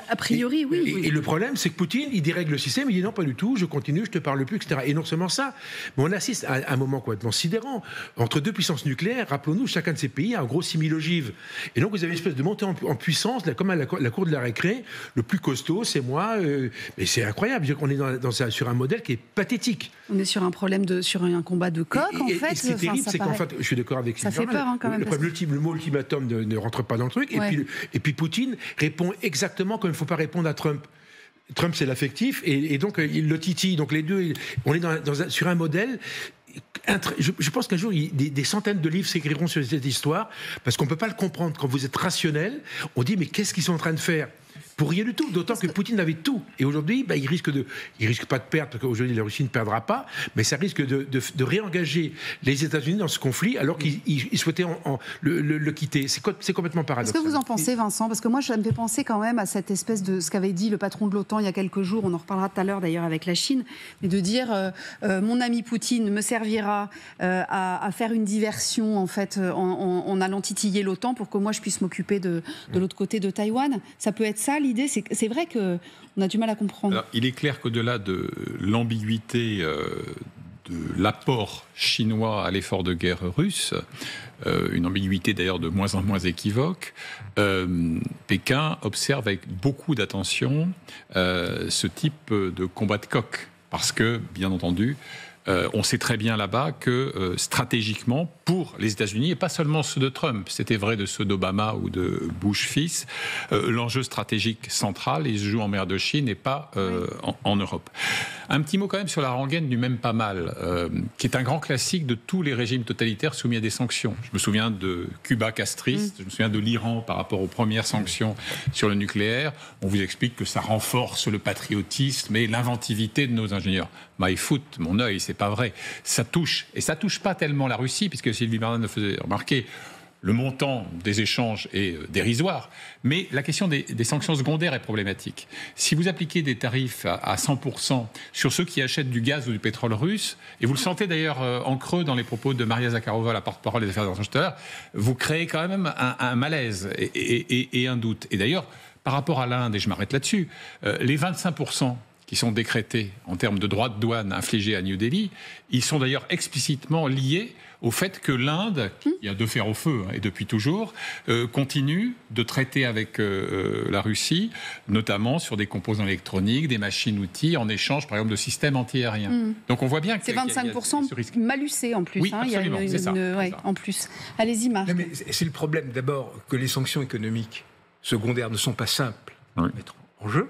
A priori, oui. Et le problème, c'est que Poutine, il dérègle le système, il dit non, pas du tout, je continue, je te parle plus, etc. Et non seulement ça, mais on assiste à un moment complètement sidérant. Entre 2 puissances nucléaires, rappelons-nous, chacun de ces pays a en gros 6 000 ogives. Et donc vous avez une espèce de montée en puissance, comme à la cour de la récré, le plus costaud, c'est moi. Mais c'est incroyable, on est sur un modèle qui est pathétique. On est sur un problème sur un combat de coq, en fait. Et ce qui est terrible, c'est qu'en fait, je suis d'accord avec ça fait peur, quand même. Le mot ultimatum ne rentre pas dans le truc. Ouais. Et puis Poutine répond exactement comme il ne faut pas répondre à Trump. Trump, c'est l'affectif, et donc il le titille. Donc les deux, on est sur un modèle. Je pense qu'un jour, des centaines de livres s'écriront sur cette histoire, parce qu'on ne peut pas le comprendre. Quand vous êtes rationnel, on dit mais qu'est-ce qu'ils sont en train de faire ? Pour rien du tout, d'autant que Poutine avait tout. Et aujourd'hui, il risque pas de perdre, parce qu'aujourd'hui la Russie ne perdra pas, mais ça risque de réengager les États-Unis dans ce conflit, alors qu'ils souhaitaient le quitter. C'est complètement paradoxal. Qu'est-ce que vous en pensez, Vincent ? Parce que moi, ça me fait penser quand même à cette espèce de ce qu'avait dit le patron de l'OTAN il y a quelques jours, on en reparlera tout à l'heure d'ailleurs avec la Chine, mais de dire mon ami Poutine me servira à faire une diversion en fait en allant titiller l'OTAN pour que moi je puisse m'occuper de l'autre côté de Taïwan. Ça peut être ça l'idée, c'est vrai qu'on a du mal à comprendre. Alors, il est clair qu'au-delà de l'ambiguïté de l'apport chinois à l'effort de guerre russe, une ambiguïté d'ailleurs de moins en moins équivoque, Pékin observe avec beaucoup d'attention ce type de combat de coq. Parce que, bien entendu, on sait très bien là-bas que stratégiquement, pour les États-Unis, et pas seulement ceux de Trump, c'était vrai de ceux d'Obama ou de Bush fils, l'enjeu stratégique central, il se joue en mer de Chine et pas en Europe. Un petit mot quand même sur la rengaine du même pas mal, qui est un grand classique de tous les régimes totalitaires soumis à des sanctions. Je me souviens de Cuba castriste, je me souviens de l'Iran par rapport aux premières sanctions sur le nucléaire. On vous explique que ça renforce le patriotisme et l'inventivité de nos ingénieurs. My foot, mon œil, c'est pas vrai. Ça touche, et ça touche pas tellement la Russie, puisque Sylvie Berman le faisait remarquer, le montant des échanges est dérisoire, mais la question des sanctions secondaires est problématique. Si vous appliquez des tarifs à 100% sur ceux qui achètent du gaz ou du pétrole russe, et vous le sentez d'ailleurs en creux dans les propos de Maria Zakharova, la porte-parole des affaires étrangères tout à l'heure, vous créez quand même un malaise et un doute. Et d'ailleurs, par rapport à l'Inde, et je m'arrête là-dessus, les 25% qui sont décrétés en termes de droits de douane infligés à New Delhi, ils sont d'ailleurs explicitement liés au fait que l'Inde, qui a de fer au feu et depuis toujours, continue de traiter avec la Russie, notamment sur des composants électroniques, des machines-outils, en échange par exemple de systèmes antiaériens. Donc on voit bien que c'est 25% malucés en plus. Oui, absolument, c'est ça. En plus. Allez-y, Marc. Non, mais c'est le problème d'abord que les sanctions économiques secondaires ne sont pas simples à mettre en jeu.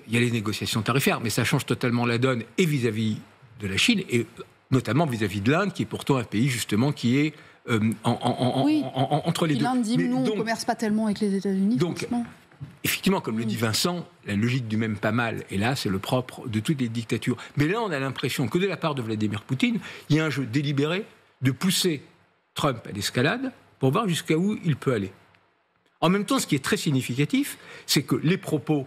Il y a les négociations tarifaires, mais ça change totalement la donne et vis-à-vis de la Chine et notamment vis-à-vis de l'Inde, qui est pourtant un pays justement qui est entre les deux. L'Inde dit nous, on ne commerce pas tellement avec les États-Unis. Donc, effectivement, comme le dit Vincent, la logique du même pas mal, et là, c'est le propre de toutes les dictatures. Mais là, on a l'impression que de la part de Vladimir Poutine, il y a un jeu délibéré de pousser Trump à l'escalade pour voir jusqu'à où il peut aller. En même temps, ce qui est très significatif, c'est que les propos,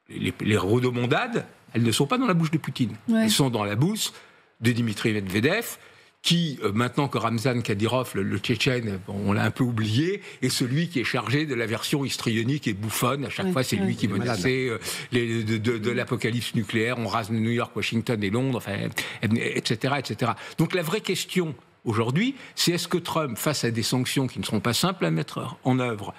les rodomondades, elles ne sont pas dans la bouche de Poutine. Elles sont dans la bouche de Dimitri Medvedev, qui, maintenant que Ramzan Kadyrov, le Tchétchène, on l'a un peu oublié, est celui qui est chargé de la version histrionique et bouffonne. À chaque fois, c'est lui qui menaçait de l'apocalypse nucléaire. On rase New York, Washington et Londres, enfin, etc., etc. Donc la vraie question aujourd'hui, c'est est-ce que Trump, face à des sanctions qui ne seront pas simples à mettre en œuvre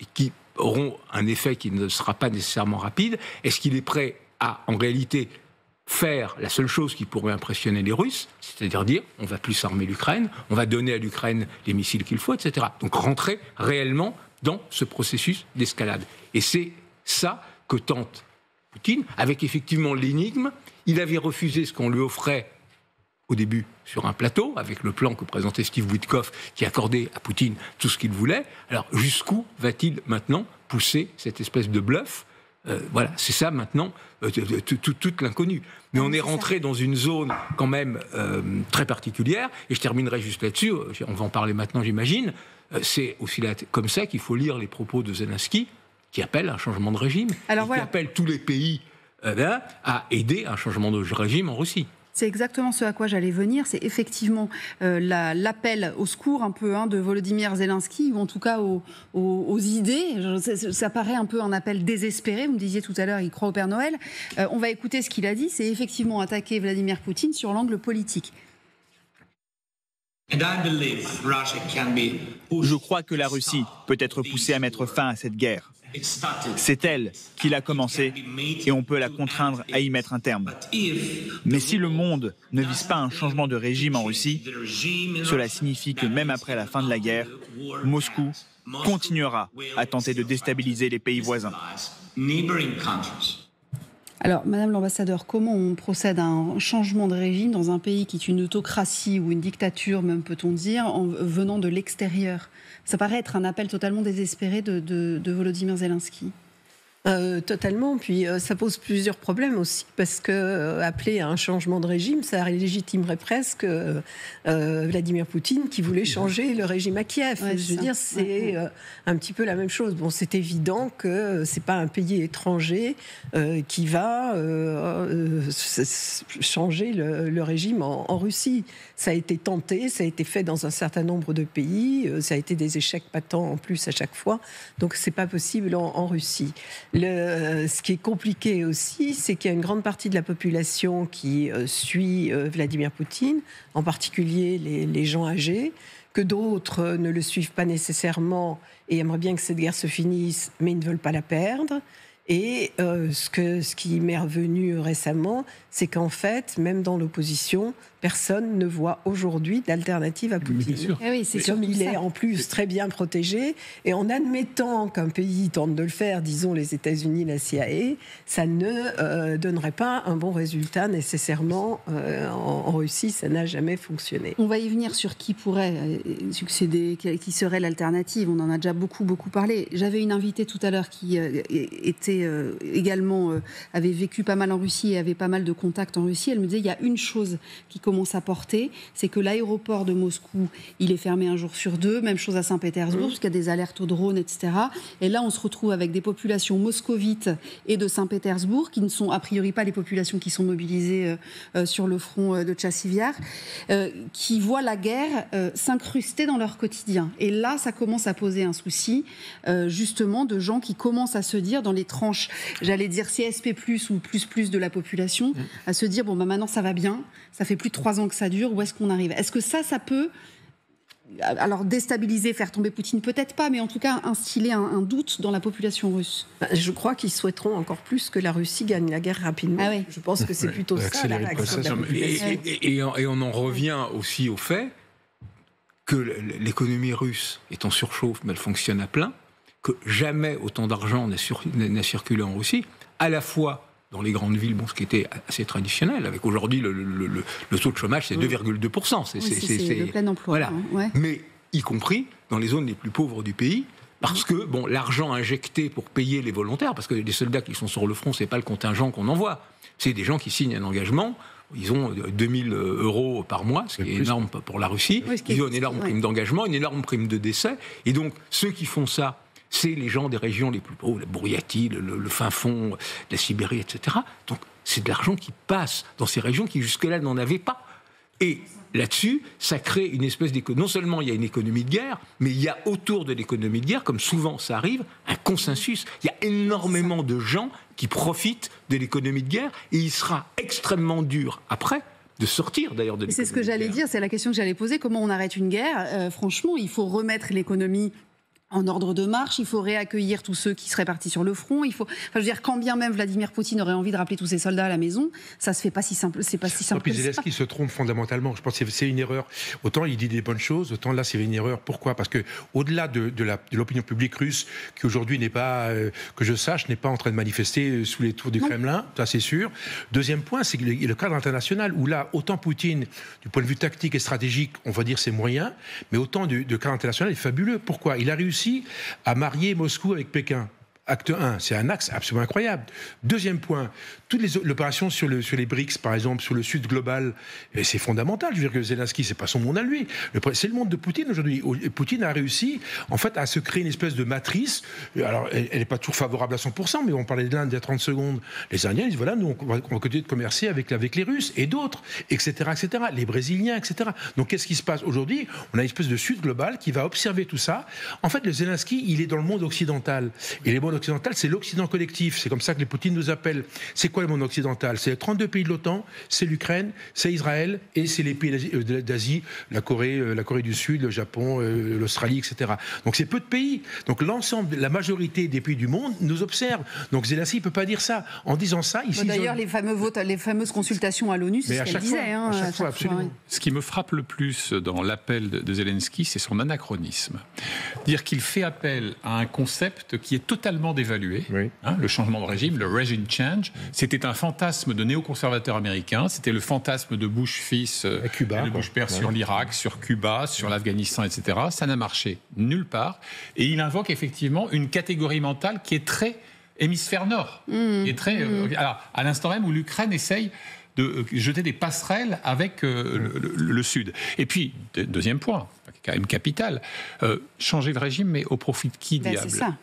et qui auront un effet qui ne sera pas nécessairement rapide, est-ce qu'il est prêt à, en réalité, faire la seule chose qui pourrait impressionner les Russes, c'est-à-dire dire on va plus armer l'Ukraine, on va donner à l'Ukraine les missiles qu'il faut, etc. Donc rentrer réellement dans ce processus d'escalade. Et c'est ça que tente Poutine, avec effectivement l'énigme. Il avait refusé ce qu'on lui offrait au début sur un plateau, avec le plan que présentait Steve Witkoff, qui accordait à Poutine tout ce qu'il voulait. Alors jusqu'où va-t-il maintenant pousser cette espèce de bluff ? Voilà, c'est ça maintenant, toute l'inconnue. Mais on est rentré dans une zone quand même très particulière, et je terminerai juste là-dessus, on va en parler maintenant j'imagine, c'est aussi comme ça qu'il faut lire les propos de Zelensky, qui appelle à un changement de régime, qui appelle tous les pays à aider à un changement de régime en Russie. C'est exactement ce à quoi j'allais venir. C'est effectivement l'appel au secours un peu de Volodymyr Zelensky, ou en tout cas aux idées. Ça paraît un peu un appel désespéré. Vous me disiez tout à l'heure, il croit au Père Noël. On va écouter ce qu'il a dit. C'est effectivement attaquer Vladimir Poutine sur l'angle politique. Je crois que la Russie peut être poussée à mettre fin à cette guerre. C'est elle qui l'a commencé et on peut la contraindre à y mettre un terme. Mais si le monde ne vise pas un changement de régime en Russie, cela signifie que même après la fin de la guerre, Moscou continuera à tenter de déstabiliser les pays voisins. Alors, Madame l'ambassadeur, comment on procède à un changement de régime dans un pays qui est une autocratie ou une dictature, même peut-on dire, en venant de l'extérieur ? Ça paraît être un appel totalement désespéré de Volodymyr Zelensky. Totalement, puis ça pose plusieurs problèmes aussi, parce que appeler à un changement de régime, ça légitimerait presque Vladimir Poutine qui voulait changer le régime à Kiev. Je veux dire, c'est un petit peu la même chose. Bon, c'est évident que c'est pas un pays étranger qui va changer le régime en Russie. Ça a été tenté, ça a été fait dans un certain nombre de pays, ça a été des échecs patents en plus à chaque fois, donc c'est pas possible en Russie. Ce qui est compliqué aussi, c'est qu'il y a une grande partie de la population qui suit Vladimir Poutine, en particulier les gens âgés, que d'autres ne le suivent pas nécessairement et aimeraient bien que cette guerre se finisse, mais ils ne veulent pas la perdre. Et ce qui m'est revenu récemment, c'est qu'en fait, même dans l'opposition, personne ne voit aujourd'hui d'alternative à Poutine. Comme il est en plus très bien protégé, et en admettant qu'un pays tente de le faire, disons les États-Unis, la CIA, ça ne donnerait pas un bon résultat nécessairement en Russie. Ça n'a jamais fonctionné. On va y venir sur qui pourrait succéder, qui serait l'alternative. On en a déjà beaucoup parlé. J'avais une invitée tout à l'heure qui était également avait vécu pas mal en Russie et avait pas mal de contacts en Russie. Elle me disait il y a une chose qui commence à porter, c'est que l'aéroport de Moscou, il est fermé un jour sur 2, même chose à Saint-Pétersbourg, parce qu'il y a des alertes aux drones, etc. Et là, on se retrouve avec des populations moscovites et de Saint-Pétersbourg, qui ne sont a priori pas les populations qui sont mobilisées sur le front de Tchassiviar, qui voient la guerre s'incruster dans leur quotidien. Et là, ça commence à poser un souci, justement, de gens qui commencent à se dire, dans les tranches, j'allais dire CSP+, ou plus de la population, à se dire, bon, bah, maintenant ça va bien, ça fait plus de 3 ans que ça dure, où est-ce qu'on arrive ? Est-ce que ça peut, alors déstabiliser, faire tomber Poutine, peut-être pas, mais en tout cas instiller un doute dans la population russe ? Je crois qu'ils souhaiteront encore plus que la Russie gagne la guerre rapidement. Ah oui. Je pense que c'est plutôt ça la réaction de la population. Et on en revient aussi au fait que l'économie russe est en surchauffe, mais elle fonctionne à plein, que jamais autant d'argent n'a circulé en Russie, à la fois dans les grandes villes, ce qui était assez traditionnel, avec aujourd'hui le taux de chômage, c'est 2,2%. C'est le plein emploi. Voilà. Hein, ouais. Mais y compris dans les zones les plus pauvres du pays, parce que l'argent injecté pour payer les volontaires, parce que les soldats qui sont sur le front, c'est pas le contingent qu'on envoie, c'est des gens qui signent un engagement. Ils ont 2000 € par mois, ce qui est énorme pour la Russie. Oui, ils ont une énorme prime d'engagement, une énorme prime de décès. Et donc, ceux qui font ça, c'est les gens des régions les plus pauvres, la Bouriatie, le fin fond, la Sibérie, etc. Donc, c'est de l'argent qui passe dans ces régions qui, jusque-là, n'en avaient pas. Et là-dessus, ça crée une espèce d'économie. Non seulement il y a une économie de guerre, mais il y a autour de l'économie de guerre, comme souvent ça arrive, un consensus. Il y a énormément de gens qui profitent de l'économie de guerre, et il sera extrêmement dur, après, de sortir d'ailleurs de l'économie. C'est ce que j'allais dire, c'est la question que j'allais poser. Comment on arrête une guerre ? Franchement, il faut remettre l'économie en ordre de marche, il faut réaccueillir tous ceux qui seraient partis sur le front. Il faut, je veux dire, quand bien même Vladimir Poutine aurait envie de rappeler tous ses soldats à la maison, ça se fait pas si simple. C'est pas si simple. Puis Zelensky se trompe fondamentalement. Je pense que c'est une erreur. Autant il dit des bonnes choses, autant là c'est une erreur. Pourquoi ? Parce que au-delà de l'opinion publique russe, qui aujourd'hui n'est pas, que je sache, n'est pas en train de manifester sous les tours du Kremlin, ça c'est sûr. Deuxième point, c'est que le cadre international où là, autant Poutine, du point de vue tactique et stratégique, on va dire c'est moyen, mais autant de cadre international est fabuleux. Pourquoi ? Il a réussi à marier Moscou avec Pékin. Acte 1, c'est un axe absolument incroyable. Deuxième point, toutes les opérations sur les BRICS, par exemple, sur le Sud global, c'est fondamental. Je veux dire que Zelensky, c'est pas son monde à lui. C'est le monde de Poutine aujourd'hui. Poutine a réussi, en fait, à se créer une espèce de matrice. Alors, elle n'est pas toujours favorable à 100%, mais on parlait de l'Inde il y a 30 secondes. Les Indiens, ils disent, voilà, nous, on va continuer de commercer avec les Russes et d'autres, etc., etc. Les Brésiliens, etc. Donc, qu'est-ce qui se passe aujourd'hui ? On a une espèce de Sud global qui va observer tout ça. En fait, le Zelensky, il est dans le monde occidental. Et les mondes occidental, c'est l'Occident collectif. C'est comme ça que les Poutine nous appellent. C'est quoi le monde occidental ? C'est les 32 pays de l'OTAN, c'est l'Ukraine, c'est Israël et c'est les pays d'Asie, la Corée du Sud, le Japon, l'Australie, etc. Donc c'est peu de pays. Donc l'ensemble, la majorité des pays du monde nous observent. Donc Zelensky ne peut pas dire ça. En disant ça, ici... D'ailleurs, les fameuses consultations à l'ONU, c'est ce qu'elle disait. À chaque fois, absolument. Oui. Ce qui me frappe le plus dans l'appel de Zelensky, c'est son anachronisme. Dire qu'il fait appel à un concept qui est totalement dévalué. Oui. Le changement de régime, le regime change, c'était un fantasme de néoconservateurs américains, c'était le fantasme de Bush fils et de Bush père sur l'Irak, sur Cuba, sur l'Afghanistan, etc. Ça n'a marché nulle part. Et il invoque effectivement une catégorie mentale qui est très hémisphère nord. Alors, à l'instant même où l'Ukraine essaye de jeter des passerelles avec le Sud. Et puis, deuxième point, quand même capital, changer de régime, mais au profit de qui, diable ? C'est ça.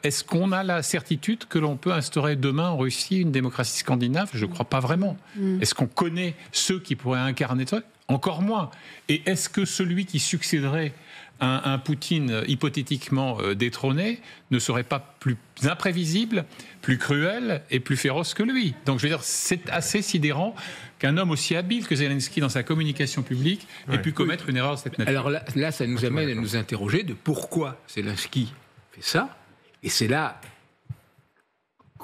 Est-ce qu'on a la certitude que l'on peut instaurer demain en Russie une démocratie scandinave ? Je ne crois pas vraiment. Est-ce qu'on connaît ceux qui pourraient incarner ça ? Encore moins. Et est-ce que celui qui succéderait à un Poutine hypothétiquement détrôné ne serait pas plus imprévisible, plus cruel et plus féroce que lui ? Donc je veux dire, c'est assez sidérant qu'un homme aussi habile que Zelensky dans sa communication publique ait pu commettre une erreur de cette nature. Alors là, ça nous amène à nous interroger de pourquoi Zelensky fait ça. Et c'est là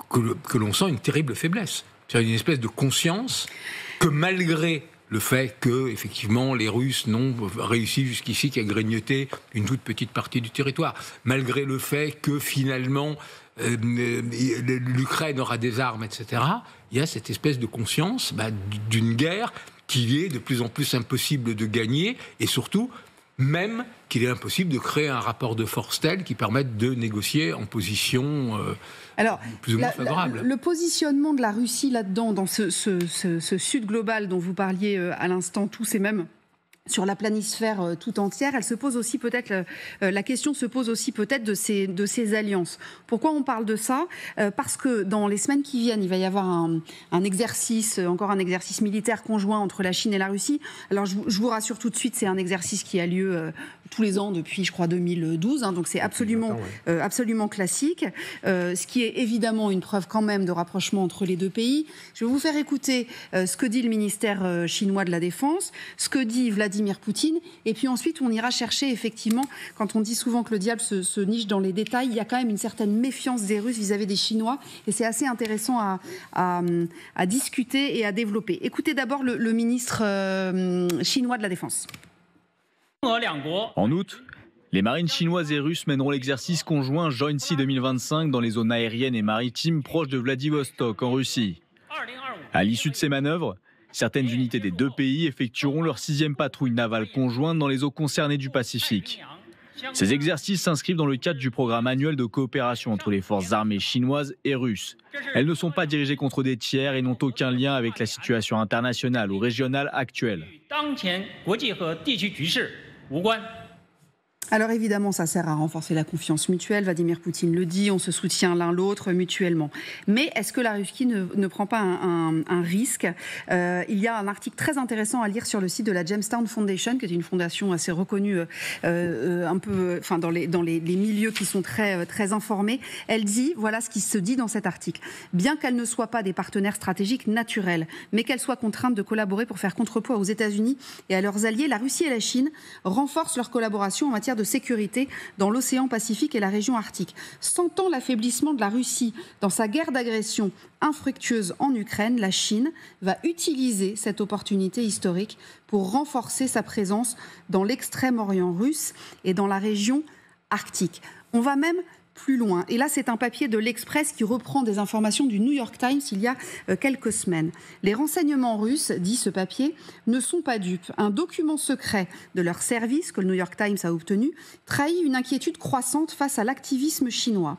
que l'on sent une terrible faiblesse. C'est une espèce de conscience que malgré le fait que, effectivement, les Russes n'ont réussi jusqu'ici qu'à grignoter une toute petite partie du territoire, malgré le fait que, finalement, l'Ukraine aura des armes, etc., il y a cette espèce de conscience d'une guerre qui est de plus en plus impossible de gagner, et surtout même qu'il est impossible de créer un rapport de force tel qui permette de négocier en position plus ou moins favorable. Le positionnement de la Russie là-dedans, dans ce sud global dont vous parliez à l'instant, tous et même sur la planisphère tout entière, elle se pose aussi peut-être, la question se pose aussi peut-être de ces alliances. Pourquoi on parle de ça ? Parce que dans les semaines qui viennent, il va y avoir un exercice, encore un exercice militaire conjoint entre la Chine et la Russie. Alors je vous rassure tout de suite, c'est un exercice qui a lieu tous les ans depuis, je crois, 2012, donc c'est absolument classique, ce qui est évidemment une preuve quand même de rapprochement entre les deux pays. Je vais vous faire écouter ce que dit le ministère chinois de la Défense, ce que dit Vladimir Poutine, et puis ensuite on ira chercher effectivement, quand on dit souvent que le diable se niche dans les détails, il y a quand même une certaine méfiance des Russes vis-à-vis des Chinois, et c'est assez intéressant à discuter et à développer. Écoutez d'abord le ministre chinois de la Défense. En août, les marines chinoises et russes mèneront l'exercice conjoint Joint Sea 2025 dans les zones aériennes et maritimes proches de Vladivostok en Russie. À l'issue de ces manœuvres, certaines unités des deux pays effectueront leur 6e patrouille navale conjointe dans les eaux concernées du Pacifique. Ces exercices s'inscrivent dans le cadre du programme annuel de coopération entre les forces armées chinoises et russes. Elles ne sont pas dirigées contre des tiers et n'ont aucun lien avec la situation internationale ou régionale actuelle. Alors évidemment, ça sert à renforcer la confiance mutuelle. Vladimir Poutine le dit, on se soutient l'un l'autre mutuellement. Mais est-ce que la Russie ne prend pas un risque ? Il y a un article très intéressant à lire sur le site de la Jamestown Foundation, qui est une fondation assez reconnue, un peu, enfin dans les milieux qui sont très informés. Elle dit, voilà ce qui se dit dans cet article. Bien qu'elles ne soient pas des partenaires stratégiques naturels, mais qu'elles soient contraintes de collaborer pour faire contrepoids aux États-Unis et à leurs alliés, la Russie et la Chine renforcent leur collaboration en matière de sécurité dans l'océan Pacifique et la région arctique. Sentant l'affaiblissement de la Russie dans sa guerre d'agression infructueuse en Ukraine, la Chine va utiliser cette opportunité historique pour renforcer sa présence dans l'extrême-orient russe et dans la région arctique. On va même plus loin. Et là, c'est un papier de l'Express qui reprend des informations du New York Times il y a quelques semaines. Les renseignements russes, dit ce papier, ne sont pas dupes. Un document secret de leur service, que le New York Times a obtenu, trahit une inquiétude croissante face à l'activisme chinois.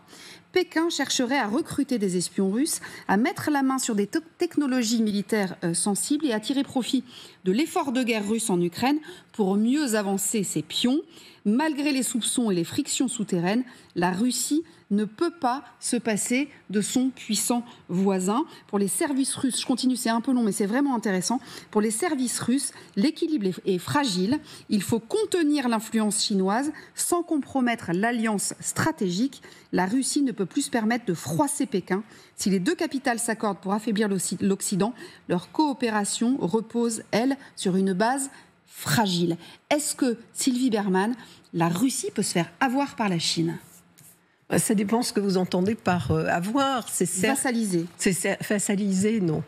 Pékin chercherait à recruter des espions russes, à mettre la main sur des technologies militaires sensibles et à tirer profit de l'effort de guerre russe en Ukraine pour mieux avancer ses pions. Malgré les soupçons et les frictions souterraines, la Russie ne peut pas se passer de son puissant voisin. Pour les services russes, je continue, c'est un peu long, mais c'est vraiment intéressant. Pour les services russes, l'équilibre est fragile. Il faut contenir l'influence chinoise sans compromettre l'alliance stratégique. La Russie ne peut plus se permettre de froisser Pékin. Si les deux capitales s'accordent pour affaiblir l'Occident, leur coopération repose, elle, sur une base fragile. Est-ce que, Sylvie Bermann, la Russie peut se faire avoir par la Chine ? Ça dépend ce que vous entendez par avoir. Vassaliser. C'est vassaliser, non.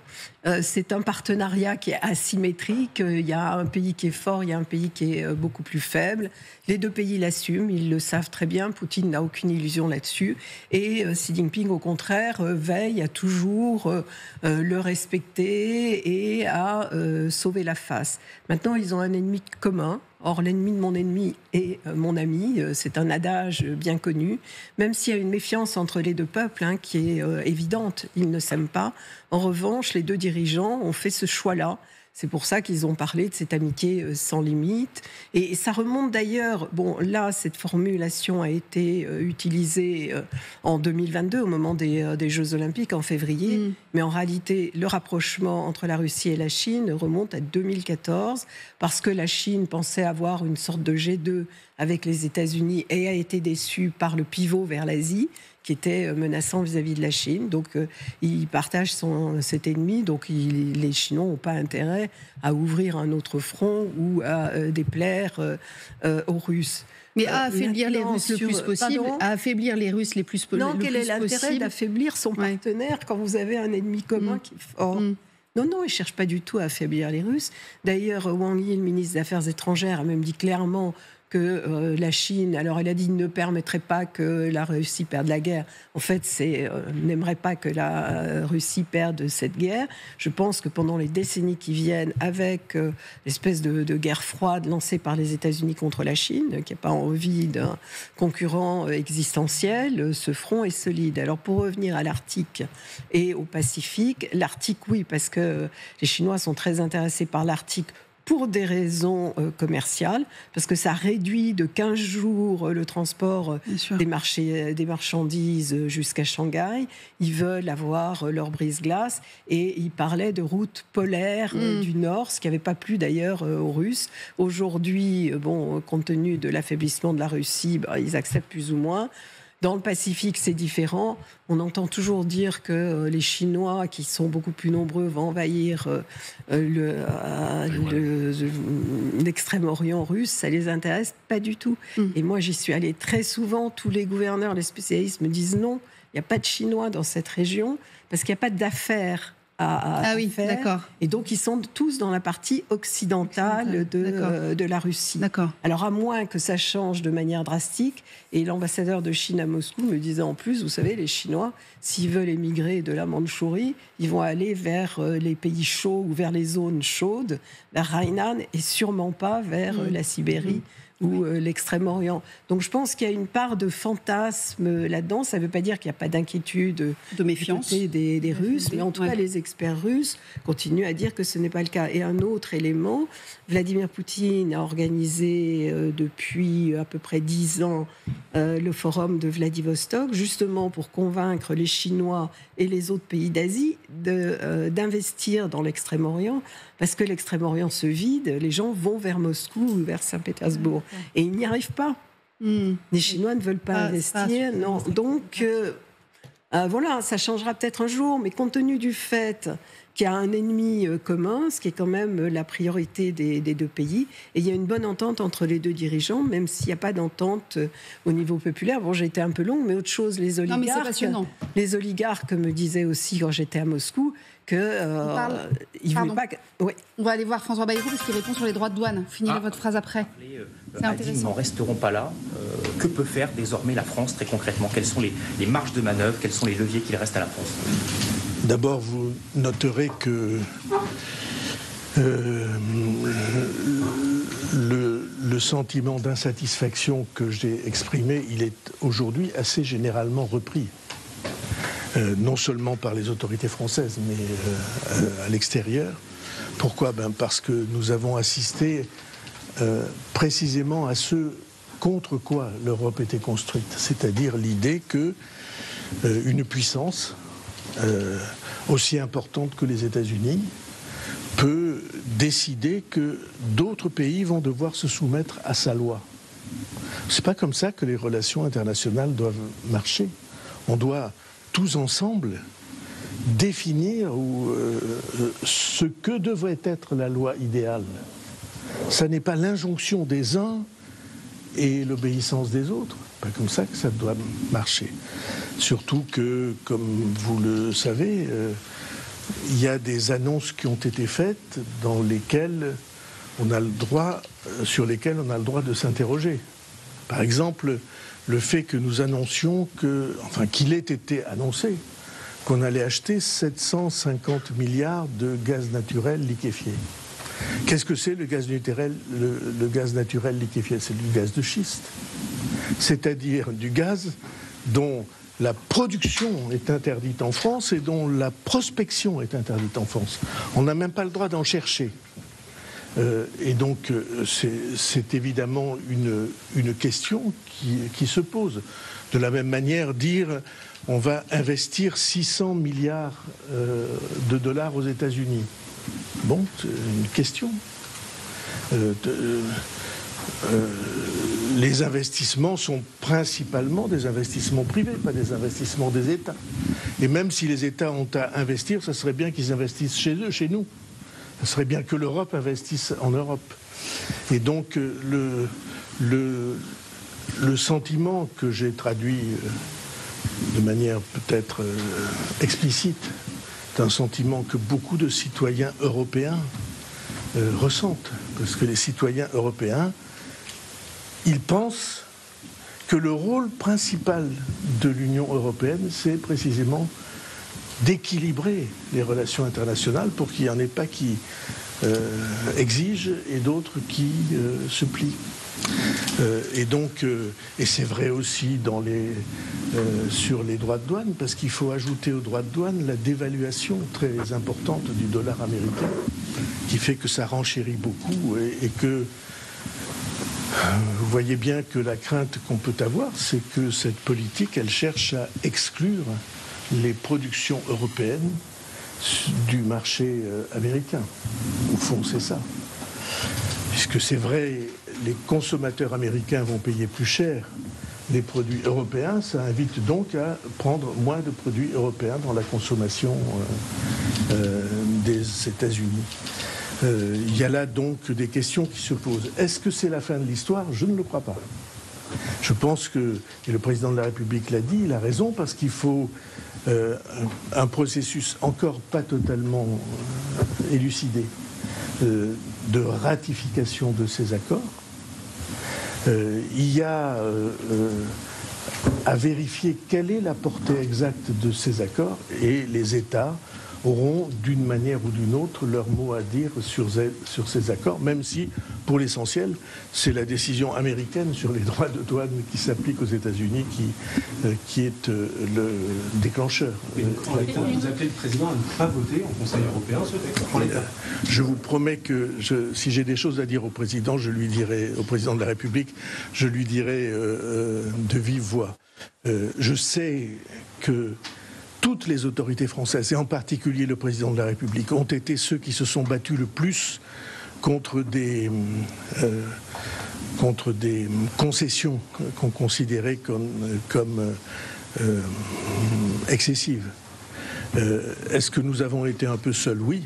C'est un partenariat qui est asymétrique. Il y a un pays qui est fort, il y a un pays qui est beaucoup plus faible. Les deux pays l'assument, ils le savent très bien. Poutine n'a aucune illusion là-dessus. Et Xi Jinping, au contraire, veille à toujours le respecter et à sauver la face. Maintenant, ils ont un ennemi commun. Or, l'ennemi de mon ennemi est mon ami. C'est un adage bien connu. Même s'il y a une méfiance entre les deux peuples qui est évidente, ils ne s'aiment pas. En revanche, les deux dirigeants ont fait ce choix-là. C'est pour ça qu'ils ont parlé de cette amitié sans limite. Et ça remonte d'ailleurs, bon là, cette formulation a été utilisée en 2022, au moment des Jeux Olympiques, en février. Mais en réalité, le rapprochement entre la Russie et la Chine remonte à 2014, parce que la Chine pensait avoir une sorte de G2 avec les États-Unis et a été déçue par le pivot vers l'Asie, qui était menaçant vis-à-vis de la Chine. Donc, il partage cet ennemi. Donc, les Chinois n'ont pas intérêt à ouvrir un autre front ou à déplaire aux Russes. Mais à affaiblir les Russes le plus possible. À affaiblir les Russes les plus possible. Non, quel est l'intérêt d'affaiblir son partenaire quand vous avez un ennemi commun qui est fort ? Non, ils ne cherchent pas du tout à affaiblir les Russes. D'ailleurs, Wang Yi, le ministre des Affaires étrangères, a même dit clairement que la Chine, alors elle a dit, ne permettrait pas que la Russie perde la guerre. En fait, n'aimerait pas que la Russie perde cette guerre. Je pense que pendant les décennies qui viennent, avec l'espèce de guerre froide lancée par les États-Unis contre la Chine, qui n'a pas envie d'un concurrent existentiel, ce front est solide. Alors pour revenir à l'Arctique et au Pacifique, l'Arctique, oui, parce que les Chinois sont très intéressés par l'Arctique pour des raisons commerciales, parce que ça réduit de 15 jours le transport des marchandises jusqu'à Shanghai. Ils veulent avoir leur brise-glace et ils parlaient de route polaire du Nord, ce qui n'avait pas plu d'ailleurs aux Russes. Aujourd'hui, compte tenu de l'affaiblissement de la Russie, ils acceptent plus ou moins. Dans le Pacifique, c'est différent. On entend toujours dire que les Chinois, qui sont beaucoup plus nombreux, vont envahir l'extrême-orient russe. Ça les intéresse pas du tout. Et moi, j'y suis allée très souvent. Tous les gouverneurs, les spécialistes me disent non, il n'y a pas de Chinois dans cette région parce qu'il n'y a pas d'affaires à faire. D'accord. Et donc, ils sont tous dans la partie occidentale de la Russie. D'accord. Alors, à moins que ça change de manière drastique, et l'ambassadeur de Chine à Moscou me disait en plus, vous savez, les Chinois, s'ils veulent émigrer de la Mandchourie, ils vont aller vers les pays chauds ou vers les zones chaudes, vers Hainan, et sûrement pas vers la Sibérie ou l'Extrême-Orient. Donc je pense qu'il y a une part de fantasme là-dedans. Ça ne veut pas dire qu'il n'y a pas d'inquiétude, de méfiance des Russes, mais en tout cas les experts russes continuent à dire que ce n'est pas le cas. Et un autre élément, Vladimir Poutine a organisé depuis à peu près 10 ans le forum de Vladivostok, justement pour convaincre les Chinois et les autres pays d'Asie d'investir dans l'Extrême-Orient, parce que l'Extrême-Orient se vide, les gens vont vers Moscou ou vers Saint-Pétersbourg. Et ils n'y arrivent pas. Les Chinois ne veulent pas investir. Non. Donc, voilà, ça changera peut-être un jour, mais compte tenu du fait qu'il y a un ennemi commun, ce qui est quand même la priorité des deux pays, et il y a une bonne entente entre les deux dirigeants, même s'il n'y a pas d'entente au niveau populaire. Bon, j'ai été un peu longue, mais autre chose, les oligarques... Non, mais c'est passionnant. Les oligarques me disaient aussi, quand j'étais à Moscou, qu'ils ne voulaient pas... Oui. On va aller voir François Bayrou, parce qu'il répond sur les droits de douane. Finirez votre phrase après. C'est intéressant. Nous n'en resterons pas là. Que peut faire désormais la France, très concrètement? Quelles sont les marges de manœuvre? Quels sont les leviers qu'il reste à la France? D'abord, vous noterez que le sentiment d'insatisfaction que j'ai exprimé, il est aujourd'hui assez généralement repris. Non seulement par les autorités françaises, mais à l'extérieur. Pourquoi? Parce que nous avons assisté précisément à ce contre quoi l'Europe était construite, c'est-à-dire l'idée que une puissance aussi importante que les États-Unis peut décider que d'autres pays vont devoir se soumettre à sa loi. C'est pas comme ça que les relations internationales doivent marcher. On doit tous ensemble définir ce que devrait être la loi idéale. Ça n'est pas l'injonction des uns et l'obéissance des autres. Pas comme ça que ça doit marcher. Surtout que, comme vous le savez, il y a des annonces qui ont été faites dans lesquelles on a le droit, sur lesquelles on a le droit de s'interroger. Par exemple, le fait que nous annoncions qu'il ait été annoncé qu'on allait acheter 750 milliards de gaz naturel liquéfié. Qu'est-ce que c'est le gaz naturel liquéfié? C'est du gaz de schiste. C'est-à-dire du gaz dont la production est interdite en France et dont la prospection est interdite en France. On n'a même pas le droit d'en chercher. Et donc, c'est évidemment une question qui se pose. De la même manière, dire on va investir 600 milliards de dollars aux États-Unis. Bon, c'est une question. Les investissements sont principalement des investissements privés, pas des investissements des États. Et même si les États ont à investir, ça serait bien qu'ils investissent chez eux, chez nous. Ça serait bien que l'Europe investisse en Europe. Et donc, le sentiment que j'ai traduit de manière peut-être explicite, c'est un sentiment que beaucoup de citoyens européens ressentent. Parce que les citoyens européens il pense que le rôle principal de l'Union européenne, c'est précisément d'équilibrer les relations internationales pour qu'il n'y en ait pas qui exigent et d'autres qui se plient. Et c'est vrai aussi sur les droits de douane, parce qu'il faut ajouter aux droits de douane la dévaluation très importante du dollar américain, qui fait que ça renchérit beaucoup et que vous voyez bien que la crainte qu'on peut avoir, c'est que cette politique, elle cherche à exclure les productions européennes du marché américain. Au fond, c'est ça. Puisque c'est vrai, les consommateurs américains vont payer plus cher les produits européens, ça invite donc à prendre moins de produits européens dans la consommation des États-Unis. Il y a là donc des questions qui se posent. Est-ce que c'est la fin de l'histoire? Je ne le crois pas. Je pense que, et le président de la République l'a dit, il a raison, parce qu'il faut un processus encore pas totalement élucidé de ratification de ces accords. Il y a à vérifier quelle est la portée exacte de ces accords, et les États auront d'une manière ou d'une autre leur mot à dire sur ces accords, même si, pour l'essentiel, c'est la décision américaine sur les droits de douane qui s'applique aux États-Unis qui est le déclencheur. Vous appelez le président à ne pas voter en Conseil européen ce texte pour l'État. Je vous promets que si j'ai des choses à dire au président, je lui dirai, au président de la République, je lui dirai de vive voix. Je sais que toutes les autorités françaises, et en particulier le président de la République, ont été ceux qui se sont battus le plus contre des concessions qu'on considérait comme excessives. Est-ce que nous avons été un peu seuls? Oui.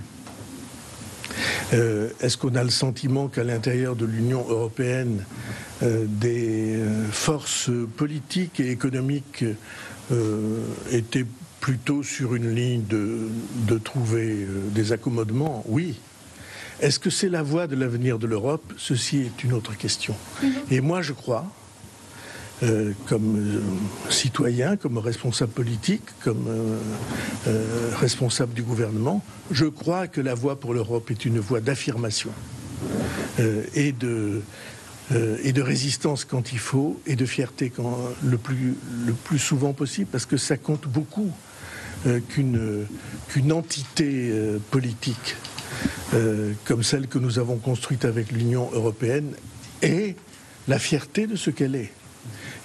Est-ce qu'on a le sentiment qu'à l'intérieur de l'Union européenne, des forces politiques et économiques étaient plutôt sur une ligne de trouver des accommodements? Oui. Est-ce que c'est la voie de l'avenir de l'Europe? Ceci est une autre question. Et moi, je crois, comme citoyen, comme responsable politique, comme responsable du gouvernement, je crois que la voie pour l'Europe est une voie d'affirmation et de résistance quand il faut, et de fierté le plus souvent possible, parce que ça compte beaucoup qu'une entité politique comme celle que nous avons construite avec l'Union européenne ait la fierté de ce qu'elle est,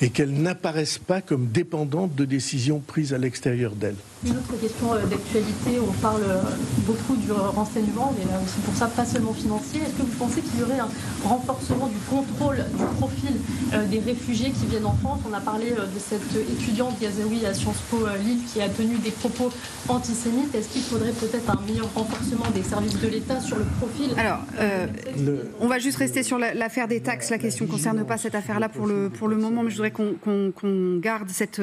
et qu'elle n'apparaisse pas comme dépendante de décisions prises à l'extérieur d'elle. Une autre question d'actualité, on parle beaucoup du renseignement, mais là aussi pour ça, pas seulement financier. Est-ce que vous pensez qu'il y aurait un renforcement du contrôle du profil des réfugiés qui viennent en France? On a parlé de cette étudiante gazaoui à Sciences Po Lille qui a tenu des propos antisémites. Est-ce qu'il faudrait peut-être un meilleur renforcement des services de l'État sur le profil? Alors, on va juste rester sur l'affaire des taxes. La question ne concerne pas cette affaire-là pour le moment, mais je voudrais qu'on garde cette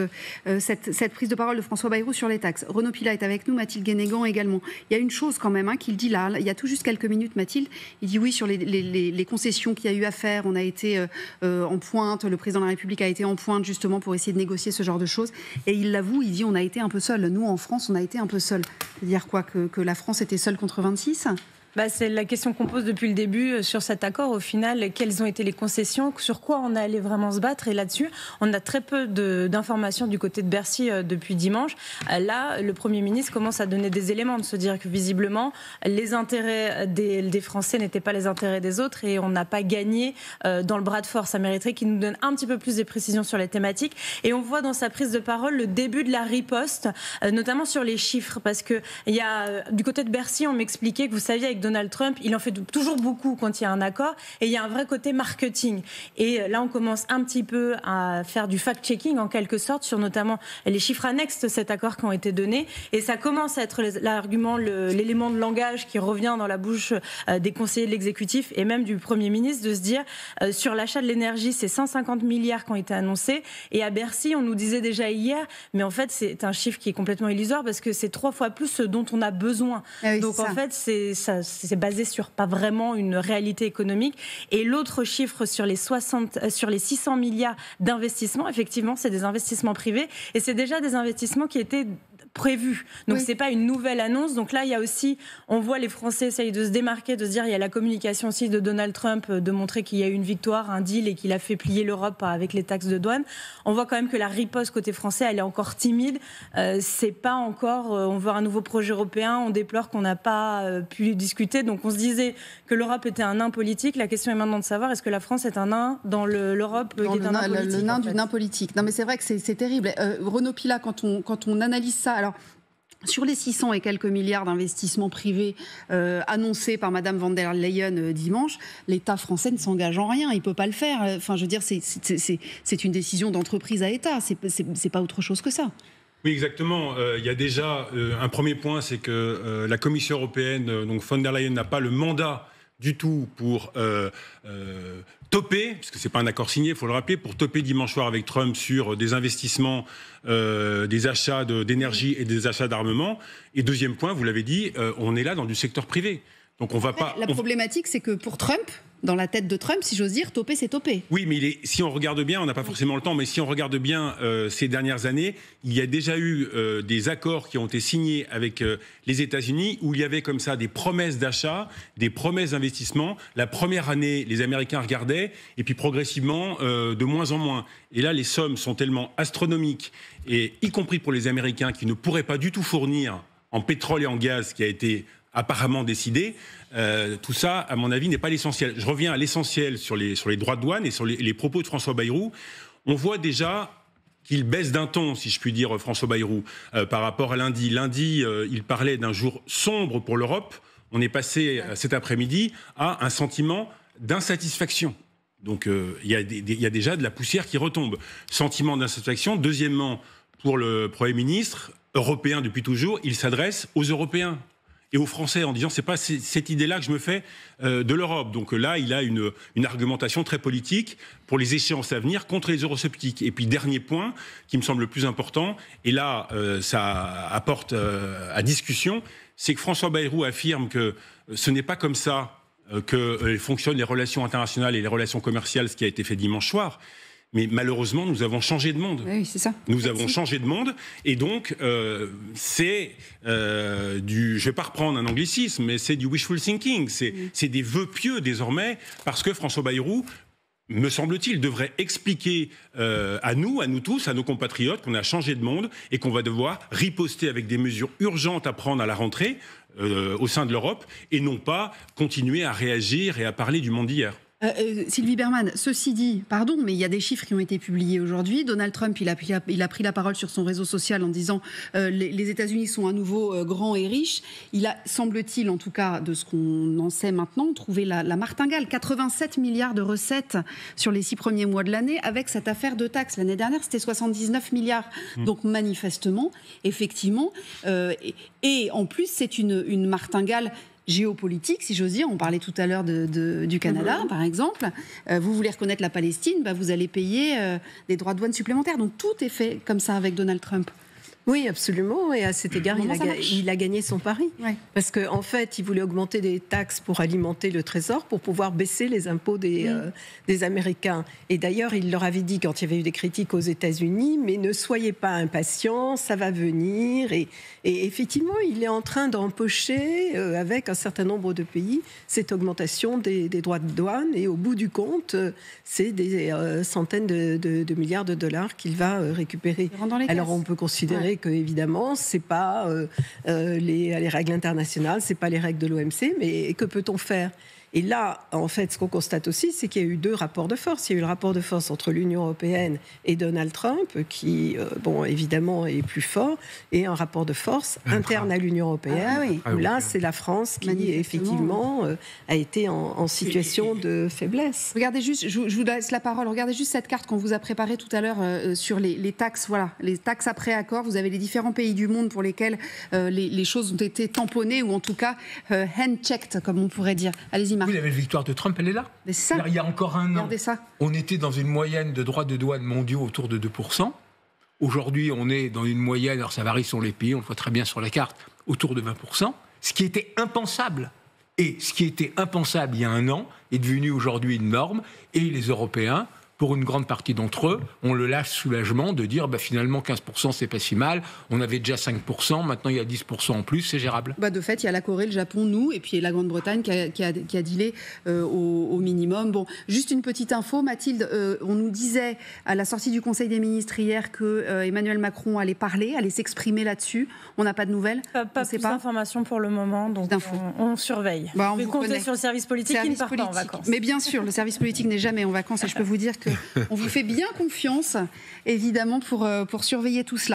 prise de parole de François Bayrou sur les taxes. Renaud Pilat est avec nous, Mathilde Guénégan également. Il y a une chose quand même qu'il dit là, il y a tout juste quelques minutes, Mathilde, il dit oui, sur les concessions qu'il y a eu à faire, on a été en pointe, le président de la République a été en pointe justement pour essayer de négocier ce genre de choses, et il l'avoue, il dit on a été un peu seul. Nous en France, on a été un peu seul. C'est-à-dire quoi, que la France était seule contre 26 ? C'est la question qu'on pose depuis le début sur cet accord. Au final, quelles ont été les concessions? Sur quoi on allait vraiment se battre? Et là-dessus, on a très peu d'informations du côté de Bercy depuis dimanche. Là, le Premier ministre commence à donner des éléments, de se dire que visiblement, les intérêts des Français n'étaient pas les intérêts des autres, et on n'a pas gagné dans le bras de force. Ça mériterait qu'il nous donne un petit peu plus de précisions sur les thématiques. Et on voit dans sa prise de parole le début de la riposte, notamment sur les chiffres. Parce que il y a, du côté de Bercy, on m'expliquait que vous saviez, avec Donald Trump, il en fait toujours beaucoup quand il y a un accord, et il y a un vrai côté marketing. Et là, on commence un petit peu à faire du fact-checking en quelque sorte sur notamment les chiffres annexes de cet accord qui ont été donnés, et ça commence à être l'argument, l'élément de langage qui revient dans la bouche des conseillers de l'exécutif et même du Premier ministre, de se dire sur l'achat de l'énergie, c'est 150 milliards qui ont été annoncés, et à Bercy, on nous disait déjà hier, mais en fait, c'est un chiffre qui est complètement illusoire parce que c'est 3 fois plus ce dont on a besoin. Ah oui, donc en fait, ça c'est basé sur pas vraiment une réalité économique. Et l'autre chiffre sur les 600 milliards d'investissements, effectivement, c'est des investissements privés et c'est déjà des investissements qui étaient prévu. Donc c'est pas une nouvelle annonce. Donc là, il y a aussi, on voit les Français essayent de se démarquer, de se dire, il y a la communication aussi de Donald Trump, de montrer qu'il y a eu une victoire, un deal et qu'il a fait plier l'Europe avec les taxes de douane. On voit quand même que la riposte côté français, elle est encore timide. C'est pas encore, on veut un nouveau projet européen, on déplore qu'on n'a pas pu discuter. Donc on se disait que l'Europe était un nain politique. La question est maintenant de savoir, est-ce que la France est un nain dans l'Europe qui est un nain politique? Le nain du nain politique. Non mais c'est vrai que c'est terrible. Renaud Pilat, quand on analyse ça, alors sur les 600 et quelques milliards d'investissements privés annoncés par Madame von der Leyen dimanche, l'État français ne s'engage en rien. Il ne peut pas le faire. Enfin, je veux dire, c'est une décision d'entreprise à État. C'est pas autre chose que ça. Oui, exactement. Il y a déjà un premier point, c'est que la Commission européenne, donc von der Leyen, n'a pas le mandat du tout pour toper, parce que ce n'est pas un accord signé, il faut le rappeler, pour toper dimanche soir avec Trump sur des investissements, des achats d'énergie et des achats d'armement. Et deuxième point, vous l'avez dit, on est là dans du secteur privé. Donc on va pas. La problématique, c'est que pour Trump, dans la tête de Trump, si j'ose dire, toper, c'est toper. Oui, mais si on regarde bien, on n'a pas forcément le temps, mais si on regarde bien ces dernières années, il y a déjà eu des accords qui ont été signés avec les États-Unis où il y avait comme ça des promesses d'achat, des promesses d'investissement. La première année, les Américains regardaient, et puis progressivement, de moins en moins. Et là, les sommes sont tellement astronomiques, et y compris pour les Américains qui ne pourraient pas du tout fournir en pétrole et en gaz, qui a été apparemment décidé, tout ça, à mon avis, n'est pas l'essentiel. Je reviens à l'essentiel sur les droits de douane et sur les propos de François Bayrou. On voit déjà qu'il baisse d'un ton, si je puis dire, François Bayrou, par rapport à lundi. Lundi, il parlait d'un jour sombre pour l'Europe. On est passé cet après-midi à un sentiment d'insatisfaction. Donc il y a déjà de la poussière qui retombe. Sentiment d'insatisfaction. Deuxièmement, pour le Premier ministre, européen depuis toujours, il s'adresse aux Européens et aux Français en disant c'est pas cette idée-là que je me fais de l'Europe. Donc là, il a une argumentation très politique pour les échéances à venir contre les eurosceptiques. Et puis dernier point qui me semble le plus important, et là ça apporte à discussion, c'est que François Bayrou affirme que ce n'est pas comme ça que fonctionnent les relations internationales et les relations commerciales, ce qui a été fait dimanche soir. Mais malheureusement, nous avons changé de monde. Oui, c'est ça. Nous avons changé de monde. Et donc, c'est je ne vais pas reprendre un anglicisme, mais c'est du wishful thinking. C'est des vœux pieux désormais, parce que François Bayrou, me semble-t-il, devrait expliquer à nous tous, à nos compatriotes, qu'on a changé de monde et qu'on va devoir riposter avec des mesures urgentes à prendre à la rentrée au sein de l'Europe, et non pas continuer à réagir et à parler du monde d'hier. Sylvie Bermann, ceci dit, pardon, mais il y a des chiffres qui ont été publiés aujourd'hui. Donald Trump, il a pris la parole sur son réseau social en disant les États-Unis sont à nouveau grands et riches. Il a, semble-t-il, en tout cas, de ce qu'on en sait maintenant, trouvé la martingale. 87 milliards de recettes sur les 6 premiers mois de l'année avec cette affaire de taxes. L'année dernière, c'était 79 milliards. Donc, manifestement, effectivement. Et en plus, c'est une martingale géopolitique, si j'ose dire. On parlait tout à l'heure du Canada, par exemple. Vous voulez reconnaître la Palestine, vous allez payer des droits de douane supplémentaires. Donc tout est fait comme ça avec Donald Trump. Oui, absolument. Et à cet égard, il a gagné son pari. Ouais. Parce qu'en fait, il voulait augmenter des taxes pour alimenter le Trésor, pour pouvoir baisser les impôts des Américains. Et d'ailleurs, il leur avait dit, quand il y avait eu des critiques aux États-Unis, mais ne soyez pas impatients, ça va venir. Et effectivement, il est en train d'empocher, avec un certain nombre de pays, cette augmentation des droits de douane. Et au bout du compte, c'est des centaines de milliards de dollars qu'il va récupérer. Alors, on peut considérer que évidemment c'est pas les règles internationales, c'est pas les règles de l'OMC, mais que peut-on faire? Et là, en fait, ce qu'on constate aussi, c'est qu'il y a eu 2 rapports de force. Il y a eu le rapport de force entre l'Union européenne et Donald Trump, qui, évidemment, est plus fort, et un rapport de force interne à l'Union européenne, où là, c'est la France qui, effectivement, a été en situation de faiblesse. Regardez juste, je vous laisse la parole, regardez juste cette carte qu'on vous a préparée tout à l'heure sur les taxes, les taxes après accord. Vous avez les différents pays du monde pour lesquels les choses ont été tamponnées, ou en tout cas hand-checked, comme on pourrait dire. Allez-y, Oui, la victoire de Trump, elle est là. Ça. Il y a encore un an, ça. On était dans une moyenne de droits de douane mondiaux autour de 2%. Aujourd'hui, on est dans une moyenne, alors ça varie sur les pays, on le voit très bien sur la carte, autour de 20%, ce qui était impensable Et ce qui était impensable il y a un an est devenu aujourd'hui une norme, et les Européens, pour une grande partie d'entre eux, ont le lâche soulagement de dire finalement 15% c'est pas si mal, on avait déjà 5%, maintenant il y a 10% en plus, c'est gérable. De fait, il y a la Corée, le Japon, nous, et puis la Grande-Bretagne qui a dealé au minimum. Bon, juste une petite info, Mathilde, on nous disait à la sortie du Conseil des ministres hier que Emmanuel Macron allait parler, allait s'exprimer là-dessus. On n'a pas de nouvelles? Pas plus d'informations pour le moment, donc on surveille. On peut compter sur le service politique qui ne part pas en vacances. Mais bien sûr, le service politique n'est jamais en vacances, et je peux vous dire qu'on vous fait bien confiance, évidemment, pour surveiller tout cela.